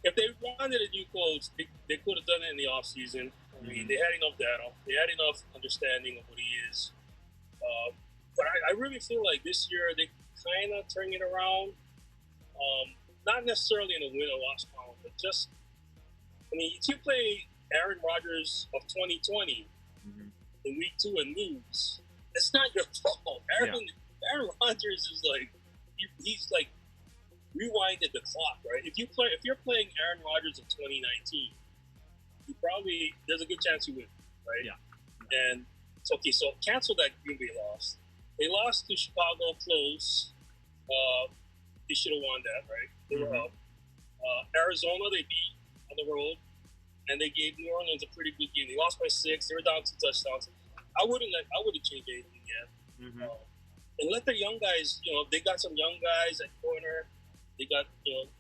If they wanted a new coach, they could have done it in the offseason. I mean, they had enough data. They had enough understanding of what he is. But I really feel like this year they kind of turn it around. Not necessarily in a win or loss column, but just, if you play Aaron Rodgers of 2020 in week 2 and lose, it's not your fault. Aaron Rodgers is like, he's like rewinded the clock, right? If you're playing Aaron Rodgers of 2019, there's a good chance you win, right? Yeah. And so cancel that Green Bay loss. They lost to Chicago close. They should have won that, right? They were up. Arizona, they beat on the road, and they gave New Orleans a pretty good game. They lost by 6. They were down 2 touchdowns. I wouldn't change anything yet. And let the young guys, they got some young guys at corner. They got,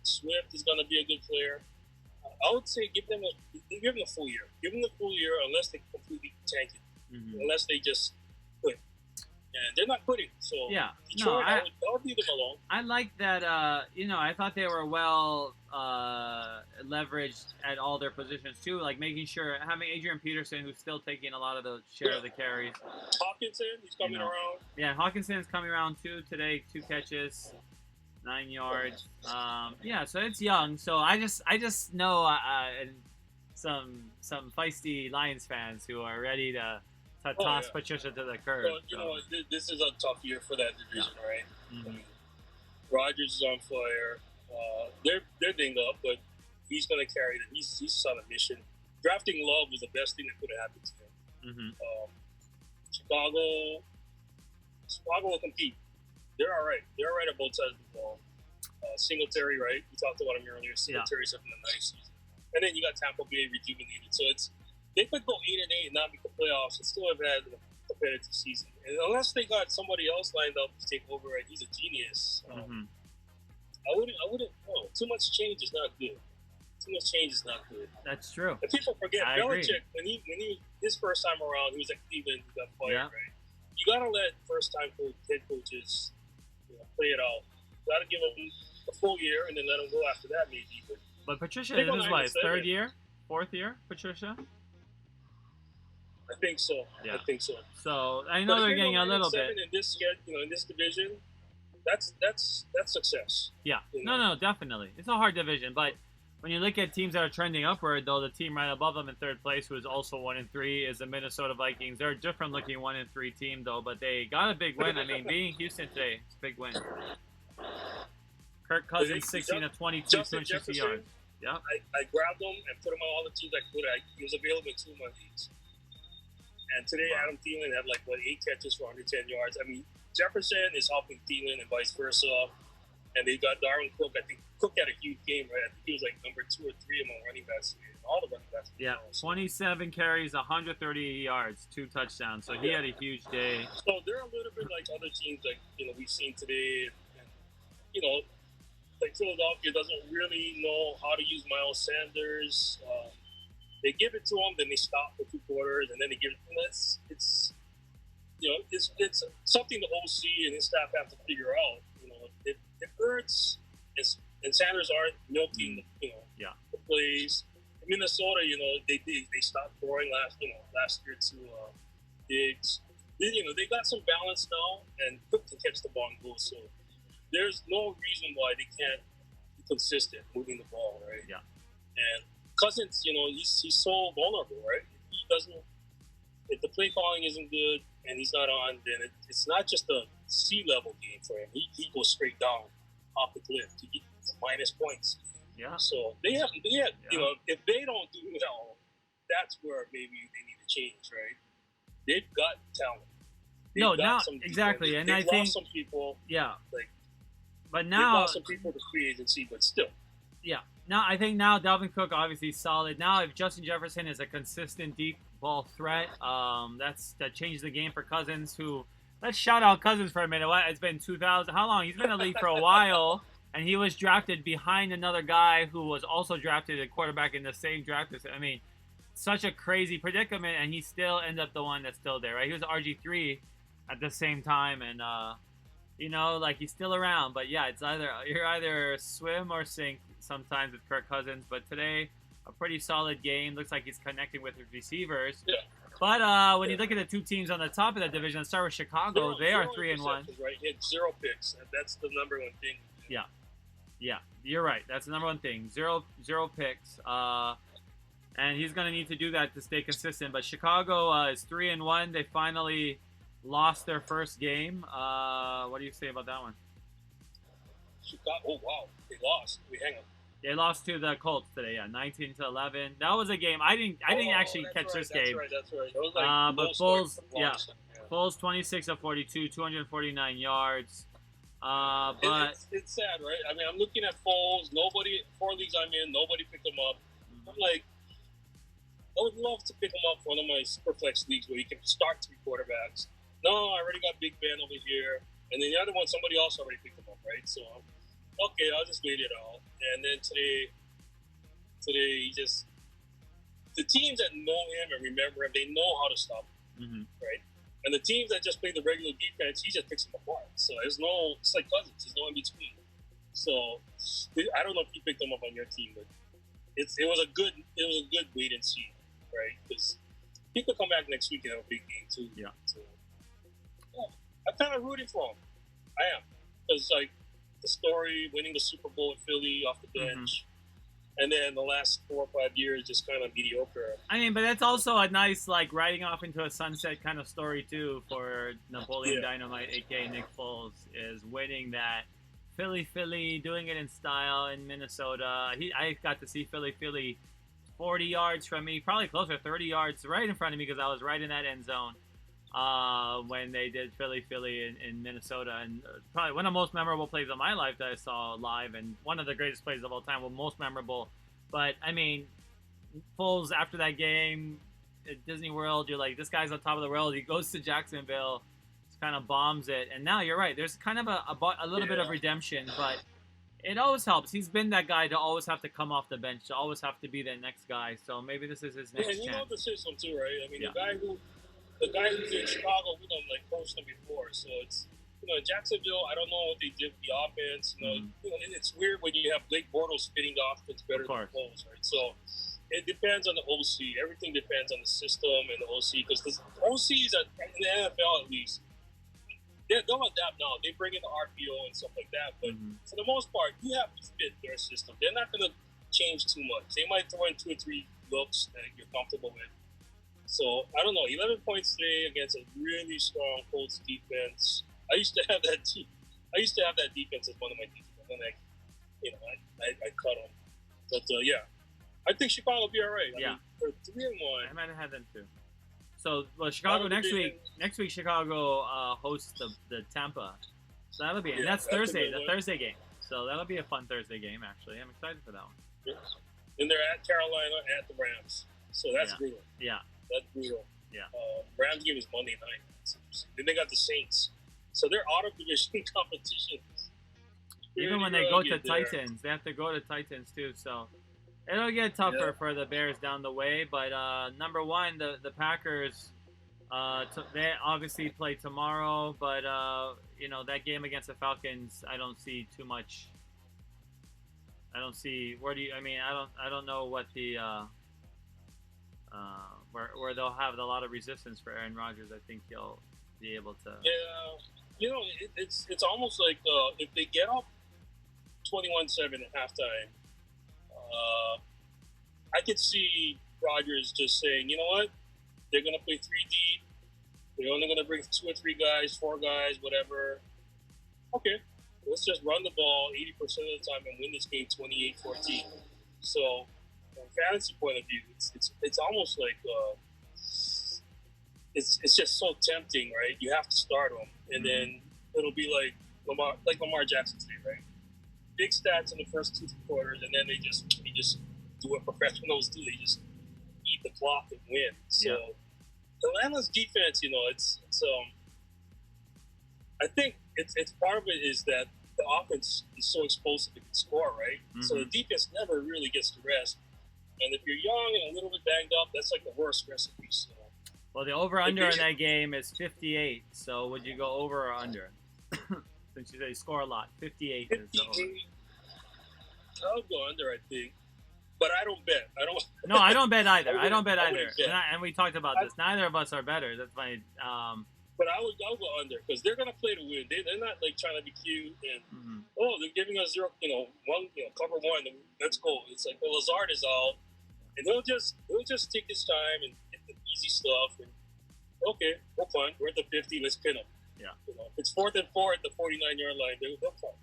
Swift is going to be a good player. I would say give them a full year. Give them the full year unless they completely tank it. Unless they just quit. And they're not quitting. So yeah, Detroit, I would leave them alone. I like that. I thought they were well leveraged at all their positions too. Like making sure having Adrian Peterson, who's still taking a lot of the share of the carries. Hawkinson, he's coming around. Yeah, Hawkinson's coming around too today. 2 catches, 9 yards. So it's young. So I just know some feisty Lions fans who are ready to toss Patricia to the curb. This is a tough year for that division, right? Rodgers is on fire. They're dinged up, but he's going to carry them. He's on a mission. Drafting Love was the best thing that could have happened to him. Chicago will compete. They're all right. They're all right on both sides of the ball. Singletary, right? We talked about him earlier. Singletary's having a nice season. And then you got Tampa Bay rejuvenated. So they could go 8-8 and not make the playoffs and still have had a competitive season. And unless they got somebody else lined up to take over, and he's a genius, I wouldn't. No, too much change is not good. That's true. And people forget Belichick when he his first time around, he was at Cleveland, he got fired, right? You gotta let first time head coaches play it out. You gotta give them a full year and then let them go after that maybe. But Patricia, this is what, his 3rd year? 4th year, Patricia? I think so. Yeah. I think so. So I know they're getting a little bit. In this division, that's success. Yeah. No, definitely. It's a hard division, but when you look at teams that are trending upward, though, the team right above them in 3rd place, who is also 1-3, is the Minnesota Vikings. They're a different looking 1-3 team, though, but they got a big win. I mean, beating Houston today, it's a big win. Kirk Cousins, 16 of 22, 260 yards. Yeah. I grabbed him and put him on all the teams I could. He was available in 2 of my leagues. And today, Adam Thielen had 8 catches for 110 yards. I mean, Jefferson is helping Thielen and vice versa. And they got Darwin Cook. I think Cook had a huge game, right? I think he was number 2 or 3 among running backs. All the running backs. Yeah, 27 carries, 130 yards, 2 touchdowns. So he had a huge day. So they're a little bit like other teams, we've seen today. And, Philadelphia doesn't really know how to use Miles Sanders. They give it to him, then they stop for 2 quarters, and then they give it. And it's something the OC and his staff have to figure out. It hurts, and Sanders aren't milking the plays. In Minnesota, they stopped throwing last year to Diggs. They got some balance now, and Cook can catch the ball and go. So there's no reason why they can't be consistent moving the ball, right? Yeah. And Cousins, he's so vulnerable, right? He doesn't. If the play calling isn't good and he's not on, then it's not just a C-level game for him. He goes straight down off the cliff to get minus points. Yeah. So they have, if they don't do well, that's where maybe they need to change, right? They've got talent. They've No, got now some exactly, and I they've think lost some people. yeah, Like but they've now lost some people to free agency, but still. yeah, now I think now Dalvin Cook obviously solid. Now if Justin Jefferson is a consistent deep ball threat, that changed the game for Cousins. Who let's shout out Cousins for a minute. What it's been 2000? How long? He's been in the league for a while, and he was drafted behind another guy who was also drafted a quarterback in the same draft. I mean, such a crazy predicament, and he still ended up the one that's still there, right? He was RG3 at the same time, and like he's still around. But yeah, it's you're either swim or sink sometimes with Kirk Cousins. But today, a pretty solid game. Looks like he's connecting with his receivers. Yeah. But when you look at the two teams on the top of that division, let's start with Chicago. They are 3-1. Right, he had 0 picks, and that's the number one thing. Yeah, you're right. That's the number one thing. Zero picks. And he's going to need to do that to stay consistent. But Chicago is 3-1. They finally lost their first game. What do you say about that one? Chicago. Oh wow, they lost. Hang on. They lost to the Colts today. Yeah, 19-11. That was a game I didn't actually catch this game. That's right. It was like but Foles 26 of 42, 249 yards. But it's sad, right? I mean, I'm looking at Foles. Nobody, 4 leagues I'm in, nobody picked him up. I'm like, I would love to pick him up for one of my Superflex leagues where you can start 3 quarterbacks. No, I already got Big Ben over here. And then the other one, somebody else already picked him up, right? So, okay, I'll just wait it out. And then today, the teams that know him and remember him, they know how to stop him, right? And the teams that just play the regular defense, he just picks them apart. So it's like Cousins. There's no in between. So I don't know if you picked them up on your team, but it was a good wait and see, right? Because he could come back next week and have a big game too. Yeah. So I'm kind of rooting for him. I am, because like the story, winning the Super Bowl with Philly off the bench. And then the last 4 or 5 years, just kind of mediocre. I mean, but that's also a nice, like, riding off into a sunset kind of story, too, for Napoleon Dynamite, a.k.a. Nick Foles, is winning that Philly, doing it in style in Minnesota. I got to see Philly 40 yards from me, probably closer, 30 yards right in front of me because I was right in that end zone when they did Philly in Minnesota. And probably one of the most memorable plays of my life that I saw live, and one of the greatest plays of all time, well, most memorable. But, I mean, Foles, after that game at Disney World, you're like, this guy's on top of the world. He goes to Jacksonville, just kind of bombs it. And now you're right. There's kind of a little bit of redemption, but it always helps. He's been that guy to always have to come off the bench, to always have to be the next guy. So maybe this is his next chance. And you know the system, too, right? I mean, the guy who's in Chicago, we don't like coached him before, so it's in Jacksonville. I don't know what they did with the offense. It's weird when you have Blake Bortles fitting the offense better than Foles, right? So it depends on the OC. Everything depends on the system and the OC, because the OCs in the NFL at least, they'll adapt now. They bring in the RPO and stuff like that, but for the most part, you have to fit their system. They're not going to change too much. They might throw in 2 or 3 looks that you're comfortable with. So, I don't know, 11 points today against a really strong Colts defense. I used to have that defense as one of my defenses. And then I cut them. But, I think Chicago will be all right. Yeah. I mean, they're 3-1. I might have had them too. So, Chicago next week, Chicago hosts the Tampa. So that'll be, and that's Thursday, the Thursday game. So that'll be a fun Thursday game, actually. I'm excited for that one. Yes. And they're at Carolina, at the Rams. So that's brutal. Yeah. That's brutal. Yeah. Rams game is Monday night. Then they got the Saints. So they're out of division competition. Even when they go to Titans, they have to go to Titans too. So it'll get tougher for the Bears down the way. But number one, the Packers, they obviously play tomorrow. But that game against the Falcons, I don't see too much. I don't see I don't know what the where they'll have a lot of resistance for Aaron Rodgers. I think he'll be able to. Yeah, it's almost like if they get up 21-7 at halftime, I could see Rodgers just saying, you know what, they're gonna play 3 deep. They're only gonna bring 2 or 3 guys, 4 guys, whatever. Okay, let's just run the ball 80% of the time and win this game 28-14. So, from a fantasy point of view, it's almost like it's just so tempting, right? You have to start him, and then it'll be like Lamar Jackson today, right? Big stats in the first 2 quarters, and then they just do what professionals do. They just eat the clock and win. So Atlanta's defense, I think it's part of it is that the offense is so explosive it can score, right? So the defense never really gets to rest. And if you're young and a little bit banged up, that's like the worst recipe. So, well, the over-under in that game is 58. So would you go over or under? Since you say score a lot, 58 is the over. I'll go under, I think. But I don't bet. No, I don't bet either. I don't bet either. Bet. And we talked about this. Neither of us are better. That's funny. But I'll go under because they're gonna play to win. They're not like trying to be cute and they're giving us zero, cover one. And let's go. It's like Lazard is out, and he'll just take his time and get the easy stuff. And okay, we're fine. We're at the 50. Let's pin them. Yeah. If it's 4th and 4 at the 49-yard line, they'll come,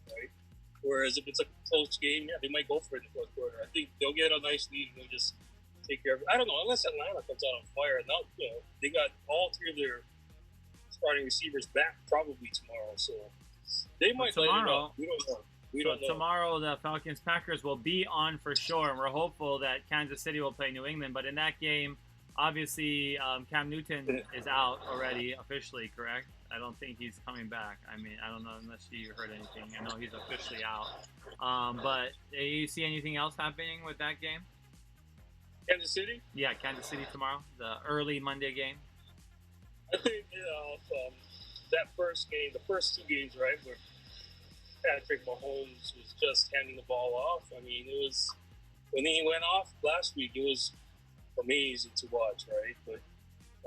right? Whereas if it's a close game, they might go for it in the fourth quarter. I think they'll get a nice lead and they'll just take care of it. I don't know, unless Atlanta comes out on fire. Now, they got all 3 of their starting receivers back probably tomorrow, so they might light it up. We don't know. Tomorrow, the Falcons-Packers will be on for sure, and we're hopeful that Kansas City will play New England. But in that game, obviously, Cam Newton is out already officially, correct? I don't think he's coming back. I mean, I don't know unless you heard anything. I know he's officially out. But do you see anything else happening with that game? Kansas City? Yeah, Kansas City tomorrow, the early Monday game. I think, that first game, the first 2 games, right, where Patrick Mahomes was just handing the ball off. I mean, it was, when he went off last week, it was amazing to watch, right? But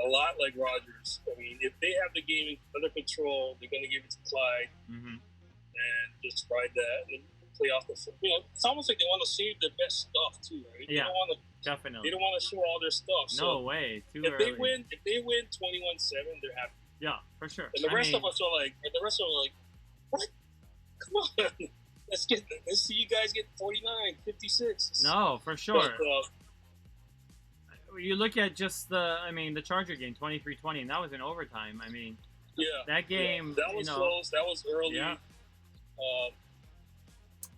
a lot like Rodgers. I mean, if they have the game under control, they're going to give it to Clyde and just ride that and play off the foot. It's almost like they want to save their best stuff, too, right? Yeah, definitely. They don't want to show all their stuff. No way. Too if early. If they win 21-7, they're happy. Yeah, for sure. And the rest of us are like, what? Come on. Let's see you guys get 49, 56. No, for sure. But, you look at just the Charger game, 23-20, and that was in overtime. I mean, that game. Yeah. That was close. That was early. Yeah.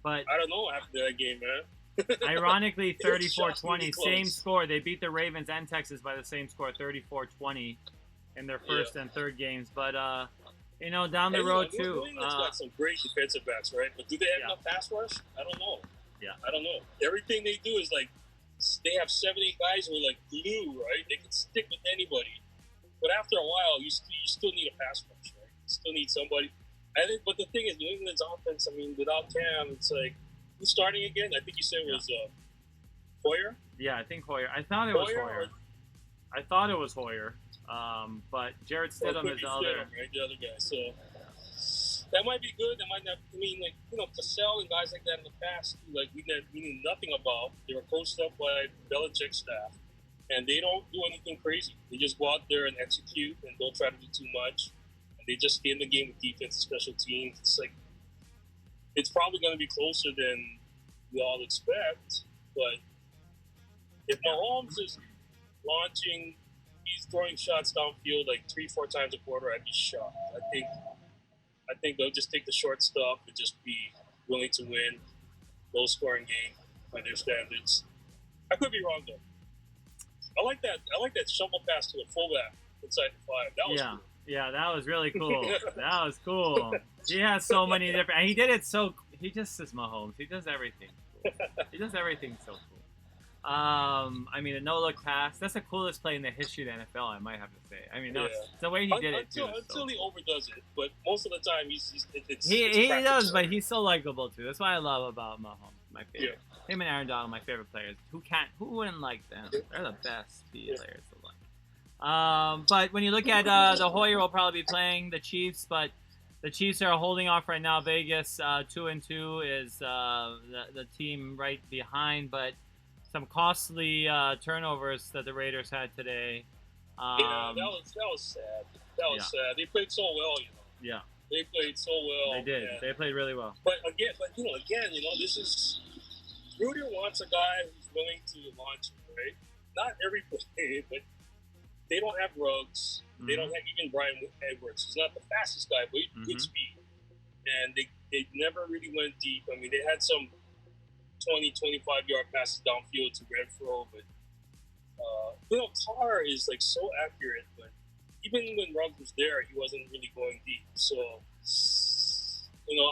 But I don't know after that game, man. Ironically, 34-20, same score. They beat the Ravens and Texas by the same score, 34-20, in their first and third games. But down the road too. New England's got some great defensive backs, right? But do they have enough pass rush? I don't know. Yeah. I don't know. Everything they do is like they have 7-8 guys who are like glue, right? They can stick with anybody. But after a while, you still need a pass rush, right? You still need somebody. I think, but the thing is, New England's offense. I mean, without Cam, it's like who's starting again? I think you said it was Hoyer. Yeah, I think Hoyer. I thought it was Hoyer. But Jarrett Stidham is the other. Right? The other guy. So that might be good. That might not. I mean, Cassell and guys like that in the past, like we knew nothing about. They were coached up by Belichick's staff, and they don't do anything crazy. They just go out there and execute, and don't try to do too much. And they just stay in the game with defense and special teams. It's like it's probably going to be closer than we all expect. But if Mahomes is launching, he's throwing shots downfield like 3-4 times a quarter, I'd be shocked. I think they'll just take the short stuff and just be willing to win, low scoring game by their standards. I could be wrong though. I like that shovel pass to a fullback inside the 5. That was cool. Yeah, that was really cool. That was cool. He has so many different, and he did it he just is Mahomes. He does everything cool. He does everything so cool. The no-look pass, that's the coolest play in the history of the NFL, I might have to say. I mean, the way he did it, too. Until he overdoes it, but most of the time, he does, but he's so likable, too. That's what I love about Mahomes, my favorite. Yeah. Him and Aaron Donald, my favorite players. Who wouldn't like them? They're the best players to like. But when you look at the Hoyer will probably be playing the Chiefs, but the Chiefs are holding off right now. Vegas 2-2 is the team right behind, but some costly turnovers that the Raiders had today. That was sad. That was sad. They played so well, Yeah. They played so well. They did. They played really well. But again, this is Rudy wants a guy who's willing to launch, right? Not every play, but they don't have Ruggs. They don't have even Brian Edwards. He's not the fastest guy, but he's good speed. And they never really went deep. I mean, they had some 20, 25-yard passes downfield to Renfro, but Carr is like so accurate, but even when Ruggs was there, he wasn't really going deep. So,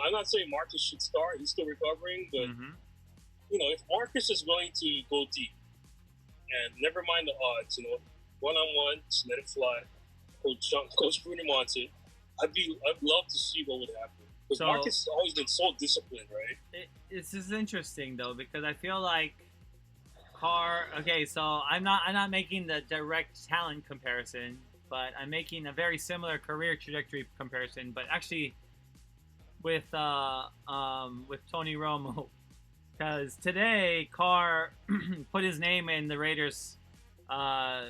I'm not saying Marcus should start. He's still recovering, but if Marcus is going to go deep, and never mind the odds, one-on-one, just let it fly. Coach Gruden wants it. I'd love to see what would happen. Because Marcus has always been so disciplined, right? This is interesting though, because I feel like Carr. Okay, so I'm not making the direct talent comparison, but I'm making a very similar career trajectory comparison, but actually with Tony Romo, because today Carr put his name in the Raiders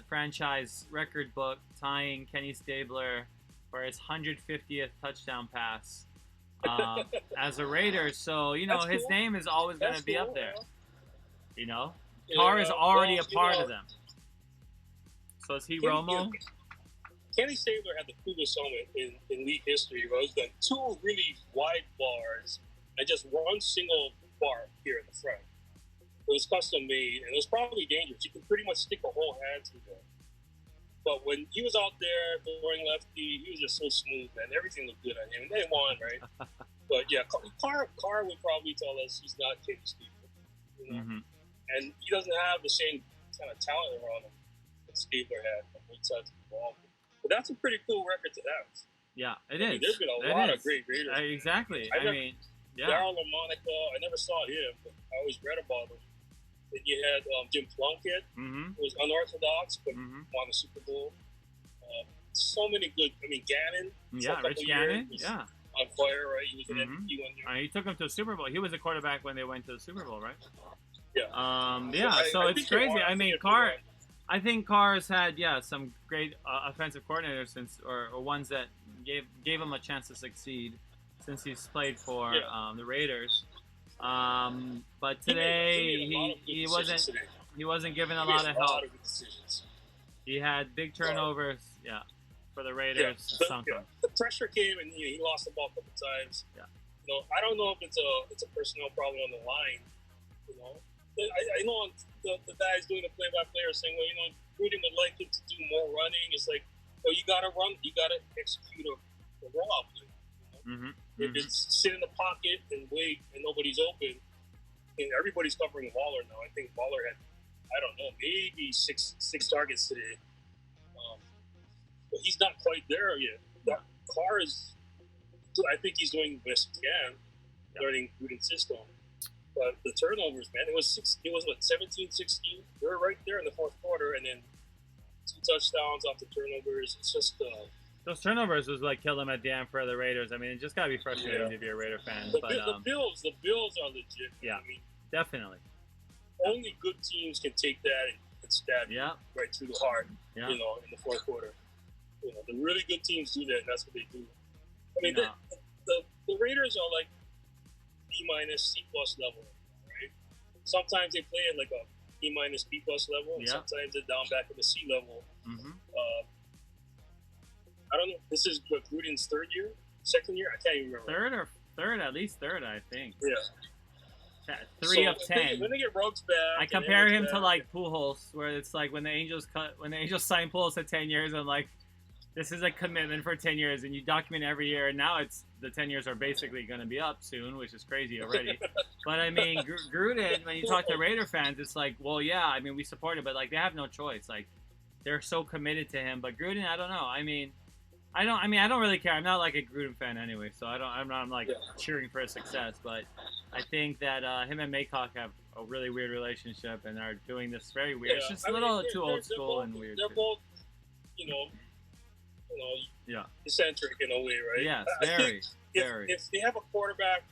franchise record book, tying Kenny Stabler for his 150th touchdown pass as a Raider. So his cool. name is always going to be cool, up there. Yeah. Carr is already a part of them. So is he Romo? Kenny Stabler had the coolest helmet in league history. It was done 2 really wide bars and just one single bar here in the front. It was custom made, and it was probably dangerous. You could pretty much stick a whole hand through there. But when he was out there throwing lefty, he was just so smooth, man. Everything looked good on him. And they won, right? But yeah, Carr would probably tell us he's not Kenny Stabler. And he doesn't have the same kind of talent around him that Stabler had on both sides of the ball. But that's a pretty cool record to have. Yeah, it is. There's been a lot of great Raiders. Exactly. Darryl LaMonica, I never saw him, but I always read about him. Then you had Jim Plunkett, who was unorthodox, but won the Super Bowl. So many good. I mean, Gannon. Yeah, Rich Gannon. Yeah. On fire, right? He was an MVP one year. He took him to the Super Bowl. He was a quarterback when they went to the Super Bowl, right? Yeah. So it's crazy. I mean, Carr. I think Carr's had some great offensive coordinators or ones that gave him a chance to succeed since he's played for the Raiders. But today he wasn't given a lot of help. He had big turnovers, for the Raiders. The pressure came and he lost the ball a couple times. I don't know if it's a personnel problem on the line. I know the guys doing the play-by-play are saying, well, Gruden would like him to do more running. It's like, well, you got to run, you got to execute a rollout play. If it's sit in the pocket and wait and nobody's open, and everybody's covering Waller now. I think Waller had, I don't know, maybe six targets today. But he's not quite there yet. Carr is, I think he's doing the best he can, learning Gruden's system. But the turnovers, man, it was 17-16. They were right there in the fourth quarter, and then 2 touchdowns off the turnovers. It's just those turnovers was like kill them at the end for the Raiders. I mean, it just gotta be frustrating to be a Raider fan. The Bills are legit. Yeah, I mean, definitely. Only good teams can take that and stab you right through the heart. In the fourth quarter. The really good teams do that, and that's what they do. I mean, the Raiders are like B-, C+ level, right? Sometimes they play at like a B-, B+ level, and sometimes they're down back at the C level. I don't know. This is Gruden's second year? I can't even remember. Third, at least third, I think. Yeah. 3 of 10. When they get Ruggs back, I compare him to like Pujols, where it's like when the Angels signed Pujols at 10 years, I'm like, this is a commitment for 10 years, and you document every year, and now the 10 years are basically going to be up soon, which is crazy already. But I mean, Gruden, when you talk to Raider fans, it's like, well, yeah, I mean, we support it, but like they have no choice. Like they're so committed to him. But Gruden, I don't know. I don't really care. I'm not like a Gruden fan anyway, so I'm not like cheering for his success. But I think that him and Maycock have a really weird relationship and are doing this very weird. It's just a little too old school and weird. They're both, eccentric in a way, right? Yes, very. If they have a quarterback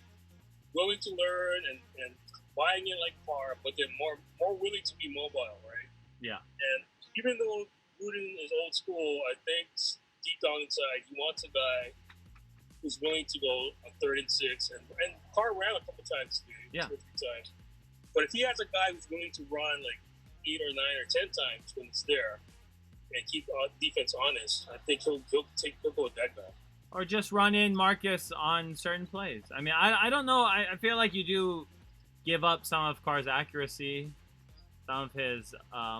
willing to learn and buying in like Carr, but they're more willing to be mobile, right? Yeah. And even though Gruden is old school, I think deep down inside he wants a guy who's willing to go on 3rd and 6, and Carr ran a couple times today, 2 or 3 times. But if he has a guy who's willing to run like 8 or 9 or 10 times when it's there, and keep defense honest, I think he'll go with that guy. Or just run in Marcus on certain plays. I mean, I don't know. I feel like you do give up some of Carr's accuracy, some of his.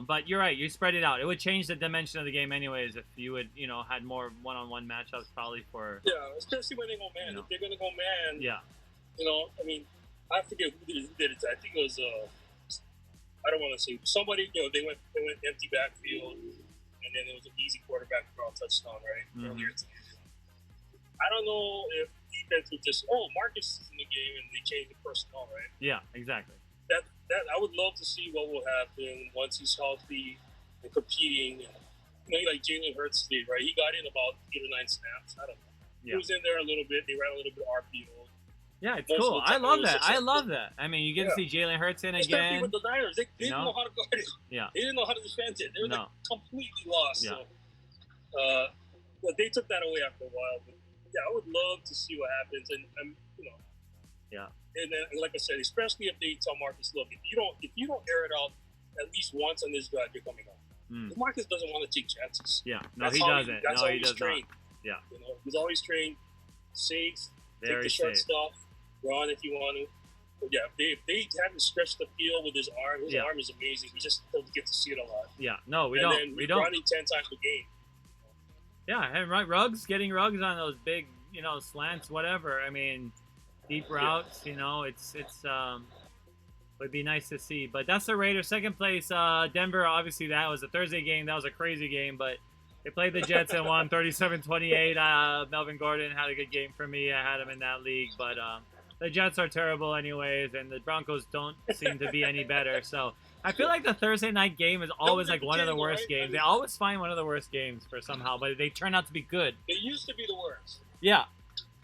But you're right. You spread it out. It would change the dimension of the game, anyways, if you would, had more one-on-one matchups probably for. Yeah, especially when they go man. If they're gonna go man. Yeah. I mean, I forget who did it. I think it was. I don't want to say somebody. They went empty backfield, and then it was an easy quarterback draw touchdown, right? Mm-hmm. Earlier today. I don't know if defense would just Marcus is in the game and they change the personnel, right? Yeah, exactly. That I would love to see what will happen once he's healthy and competing. Like Jalen Hurts did, right? He got in about 8 or 9 snaps. I don't know. Yeah. He was in there a little bit. They ran a little bit of RPO. Yeah, it's cool. I love that. I love that. I mean, you get to see Jalen Hurts in Especially again. with the Niners, they didn't know how to guard it. Yeah. They didn't know how to defend it. They were completely lost. Yeah. So, but they took that away after a while. But yeah, I would love to see what happens, and Yeah. And then, like I said, especially if they tell Marcus, look, if you don't air it out at least once on this drive, you're coming out. Marcus doesn't want to take chances. Yeah, no, he doesn't. That's no, how he he's does trained. not. Yeah, he's always trained safe, very take the short safe stuff, run if you want to. But yeah, if they haven't stretched the field with his arm. His arm is amazing. We just don't get to see it a lot. Yeah, no, we and don't. Then we don't. Running 10 times a game. Yeah, and getting rugs on those big, slants, whatever. I mean, deep routes. It's would be nice to see. But that's the Raiders. Second place, Denver. Obviously, that was a Thursday game. That was a crazy game, but they played the Jets and won 37-28. Melvin Gordon had a good game for me. I had him in that league, but the Jets are terrible anyways, and the Broncos don't seem to be any better. So I feel like the Thursday night game is always like one of the worst games. They always find one of the worst games for somehow, but they turn out to be good. They used to be the worst. Yeah.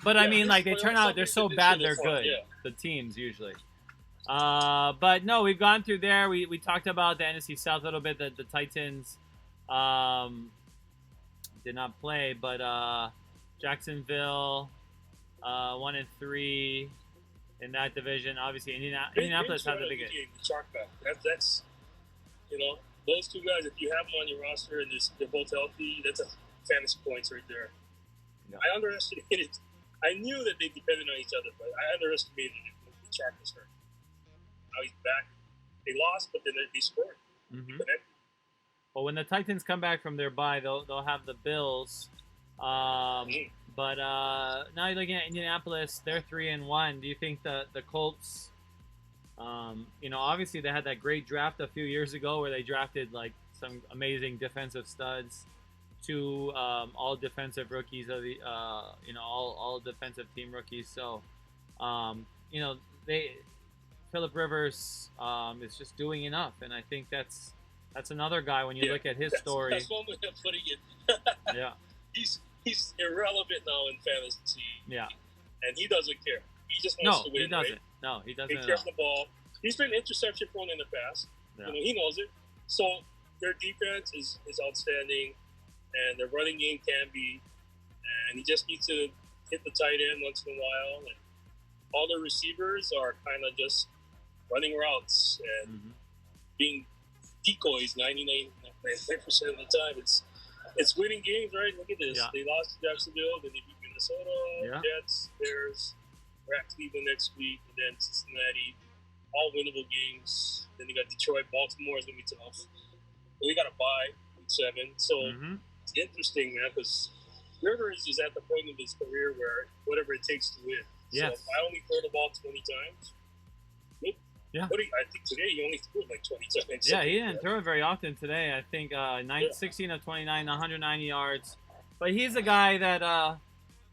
But I mean, like, they turn out, they're so bad, they're good. Yeah. The teams, usually. But no, we've gone through there. We talked about the NFC South a little bit. The Titans did not play, but Jacksonville 1-3 in that division. Obviously, Indianapolis had the big game. That's those two guys, if you have them on your roster and they're both healthy, that's a fantasy points right there. Yeah. I underestimated. I knew that they depended on each other, but I underestimated it when Chark was hurt. Now he's back. They lost, but then they scored. Mm-hmm. Well, when the Titans come back from their bye, they'll have the Bills. But now you're looking at Indianapolis. They're 3-1. Do you think the Colts? Obviously they had that great draft a few years ago where they drafted like some amazing defensive studs, 2 all defensive rookies of the all defensive team rookies. So Phillip Rivers is just doing enough, and I think that's another guy when you look at his story. That's one way of putting it. Yeah, he's irrelevant now in fantasy. Yeah, and he doesn't care. He just wants to win. He doesn't. Right? No, he doesn't. He cares the ball. He's been interception prone in the past. Yeah. He knows it. So their defense is outstanding, and their running game can be. And he just needs to hit the tight end once in a while. And all the receivers are kind of just running routes and being decoys 99% of the time. It's winning games, right? Look at this. Yeah. They lost to Jacksonville, then they beat Minnesota, Jets, Bears. We're at Cleveland next week, and then Cincinnati. All winnable games. Then they got Detroit. Baltimore is going to be tough. But we got a bye week 7. So it's interesting, man, because Rivers is at the point of his career where whatever it takes to win. Yes. So if I only throw the ball 20 times, yeah. I think today he only threw it like 20 times. Yeah, he didn't throw it very often today. I think 16 of 29, 190 yards. But he's a guy that,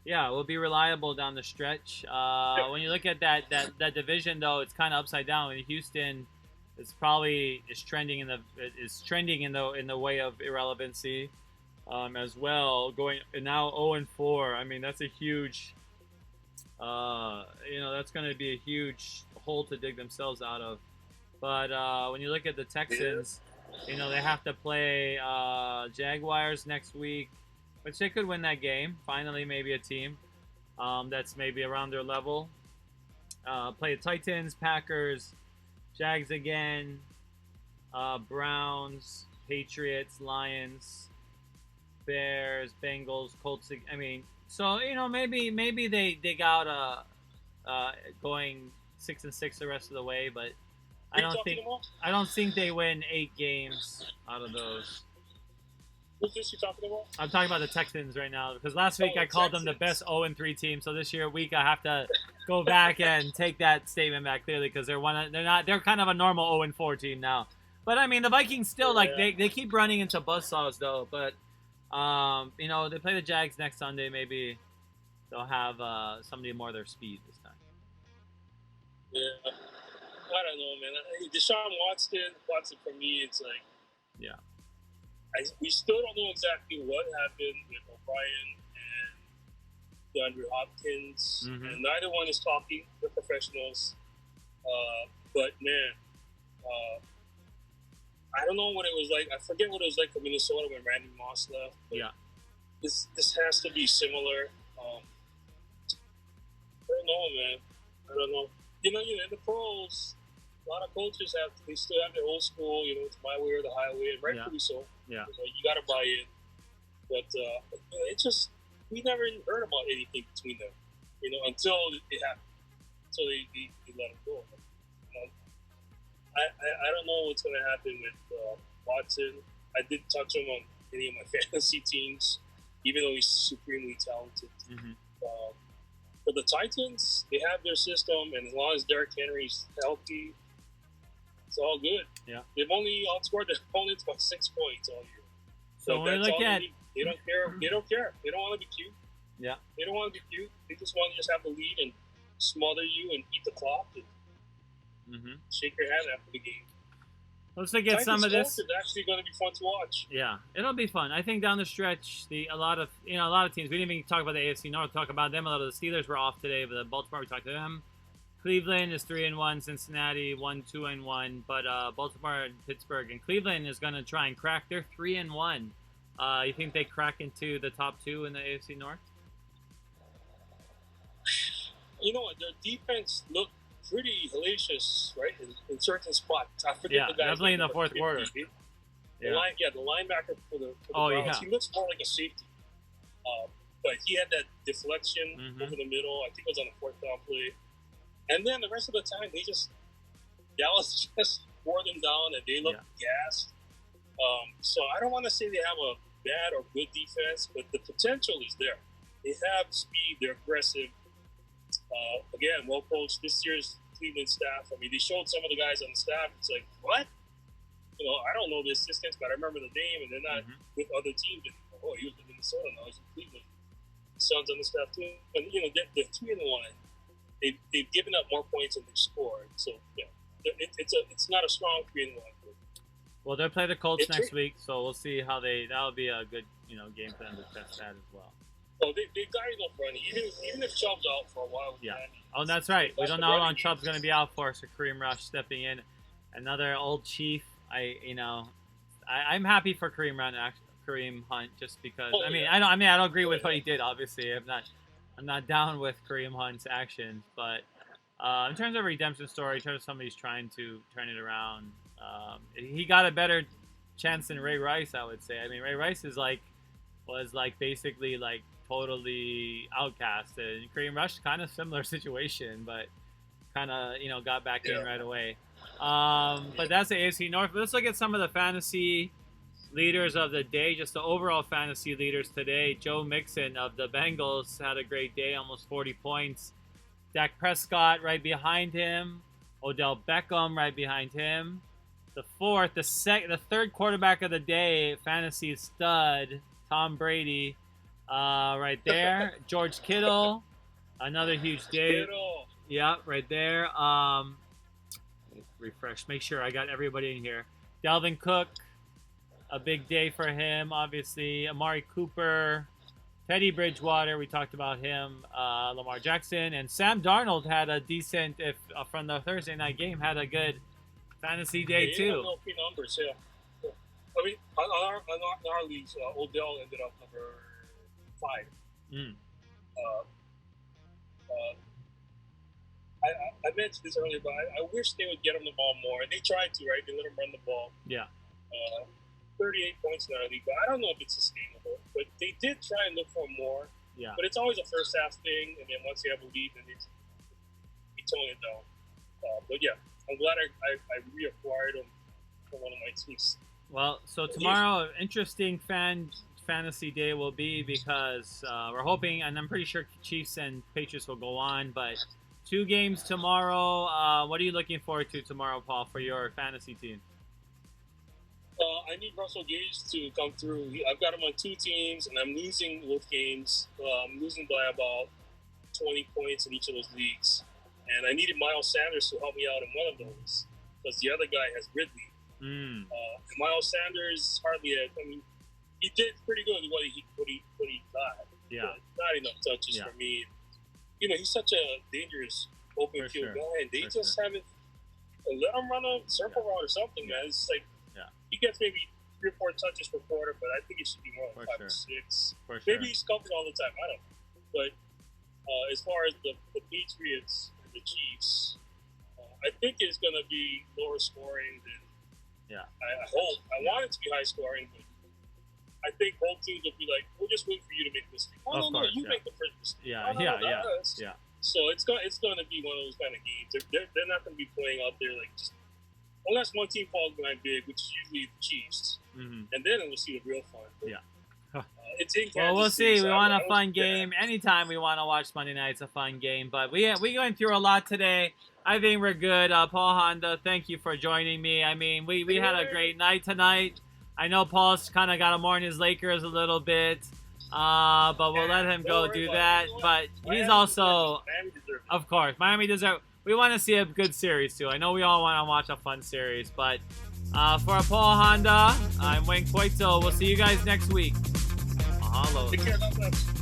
will be reliable down the stretch. When you look at that division, though, it's kind of upside down. Houston is trending in the way of irrelevancy as well. Going now 0-4. I mean, that's a huge. That's going to be a huge hole to dig themselves out of. But when you look at the Texans, they have to play Jaguars next week, which they could win that game. Finally, maybe a team that's maybe around their level. Play the Titans, Packers, Jags again, Browns, Patriots, Lions, Bears, Bengals, Colts. I mean, so maybe they dig out going 6-6 the rest of the way, but Who are you talking about? I don't think they win 8 games out of those. Who's this you talking about? I'm talking about the Texans right now because last week I called them the best 0-3 team. So this week I have to go back and take that statement back clearly because they're kind of a normal 0-4 team now. But I mean the Vikings still they keep running into buzzsaws though. But they play the Jags next Sunday. Maybe they'll have somebody more of their speed this time. Yeah, I don't know, man. Deshaun Watson for me, it's like yeah. We still don't know exactly what happened with O'Brien and DeAndre Hopkins, and neither one is talking. They're professionals, but man, I don't know what it was like. I forget what it was like for Minnesota when Randy Moss left. Yeah, this has to be similar. I don't know, man. I don't know. In the pros, a lot of coaches they still have their old school. It's my way or the highway, and rightfully so. Yeah. You got to buy in, but it's just we never even heard about anything between them, until it happened. So they let him go. I don't know what's going to happen with Watson. I did touch him on any of my fantasy teams, even though he's supremely talented. For the Titans, they have their system, and as long as Derrick Henry's healthy, it's all good. Yeah. They've only outscored their opponents by 6 points all year. So when you look at, they don't care. They don't care. They don't want to be cute. Yeah. They don't want to be cute. They just want to just have the lead and smother you and eat the clock and shake your hand after the game. Let's look at some of this. It's actually going to be fun to watch. Yeah, it'll be fun. I think down the stretch, a lot of teams. We didn't even talk about the AFC North. Talk about them. A lot of the Steelers were off today, but the Baltimore, we talked to them. Cleveland is 3-1. Cincinnati 1-2-1. But Baltimore, and Pittsburgh, and Cleveland is going to try and crack. They're 3-1. You think they crack into the top 2 in the AFC North? You know what? Their defense looked pretty hellacious, right? In certain spots. I forget the guy. Definitely in the fourth quarter. The linebacker for the Browns. He looks more like a safety. But he had that deflection over the middle. I think it was on a 4th down play. And then the rest of the time, Dallas just wore them down, and they looked gassed. So I don't want to say they have a bad or good defense, but the potential is there. They have speed. They're aggressive. Again, well coached. This year's Cleveland staff. I mean, they showed some of the guys on the staff. It's like, what? I don't know the assistants, but I remember the name, and they're not with other teams anymore. Oh, he was in Minnesota, now he's in Cleveland. The Suns on the staff too, and they're 3-1. They've given up more points than they've scored. So yeah, it's not a strong 3-1. Well, they'll play the Colts next week, so we'll see how that'll be a good game for them to test that as well. Oh, they've got enough running. Even if Chubb's out for a while. Yeah. Oh, that's right. We don't know how long Chubb's going to be out for, so Kareem Rush stepping in. Another old Chief. I'm happy for Kareem Hunt just because. I don't agree with what he did. Obviously, I'm not down with Kareem Hunt's actions, but in terms of a redemption story, in terms of somebody's trying to turn it around, he got a better chance than Ray Rice, I would say. I mean, Ray Rice was basically totally outcast, and Kareem Rush kind of similar situation, but kind of got back in right away. But that's the AFC North. But let's look at some of the fantasy leaders of the day, just the overall fantasy leaders today. Joe Mixon of the Bengals had a great day, almost 40 points. Dak Prescott right behind him. Odell Beckham right behind him. The third quarterback of the day, fantasy stud, Tom Brady, right there. George Kittle, another huge day. Yeah, right there. Refresh, make sure I got everybody in here. Dalvin Cook, a big day for him, obviously. Amari Cooper, Teddy Bridgewater, we talked about him. Lamar Jackson, and Sam Darnold had a decent, from the Thursday night game, had a good fantasy day too. Numbers, yeah. I mean, on our leagues, Odell ended up number 5. I mentioned this earlier, but I wish they would get him the ball more. And they tried to, right? They let him run the ball. Yeah. 38 points in our league, but I don't know if it's sustainable. But they did try and look for more. Yeah. But it's always a first half thing, and then once they have a lead, then they tone it down. But yeah, I'm glad I reacquired him for one of my teams. Well, so tomorrow, interesting fantasy day will be because we're hoping, and I'm pretty sure Chiefs and Patriots will go on, but 2 games tomorrow. What are you looking forward to tomorrow, Paul, for your fantasy team? I need Russell Gage to come through. I've got him on 2 teams, and I'm losing both games. I'm losing by about 20 points in each of those leagues. And I needed Miles Sanders to help me out in one of those because the other guy has Ridley. And Miles Sanders hardly had. I mean, he did pretty good with what he got. Yeah. Not enough touches for me. You know, he's such a dangerous open field guy, and they just haven't let him run a circle route or something, man. It's like he gets maybe 3 or 4 touches per quarter, but I think it should be more like 5 or 6. Maybe he's covered all the time. I don't know. But as far as the Patriots and the Chiefs, I think it's going to be lower scoring than. I hope. I want it to be high scoring, but I think both teams will be like, we'll just wait for you to make the mistake. Oh, no, you make the first mistake. Yeah. So it's going to be one of those kind of games. They're not going to be playing out there like just unless one team falls behind big, which is usually the Chiefs, and then we'll see the real fun. But, it's in Kansas well, we'll see. City, we want a fun game. Anytime we want to watch Monday night, it's a fun game. But we went through a lot today. I think we're good. Paul Honda, thank you for joining me. I mean, we had a great night tonight. I know Paul's kind of got to mourn his Lakers a little bit, but we'll let him go do that. But he's also, of course, Miami deserves. We want to see a good series, too. I know we all want to watch a fun series. But for Paul Honda, I'm Wayne Coito. We'll see you guys next week. Mahalo. Take care.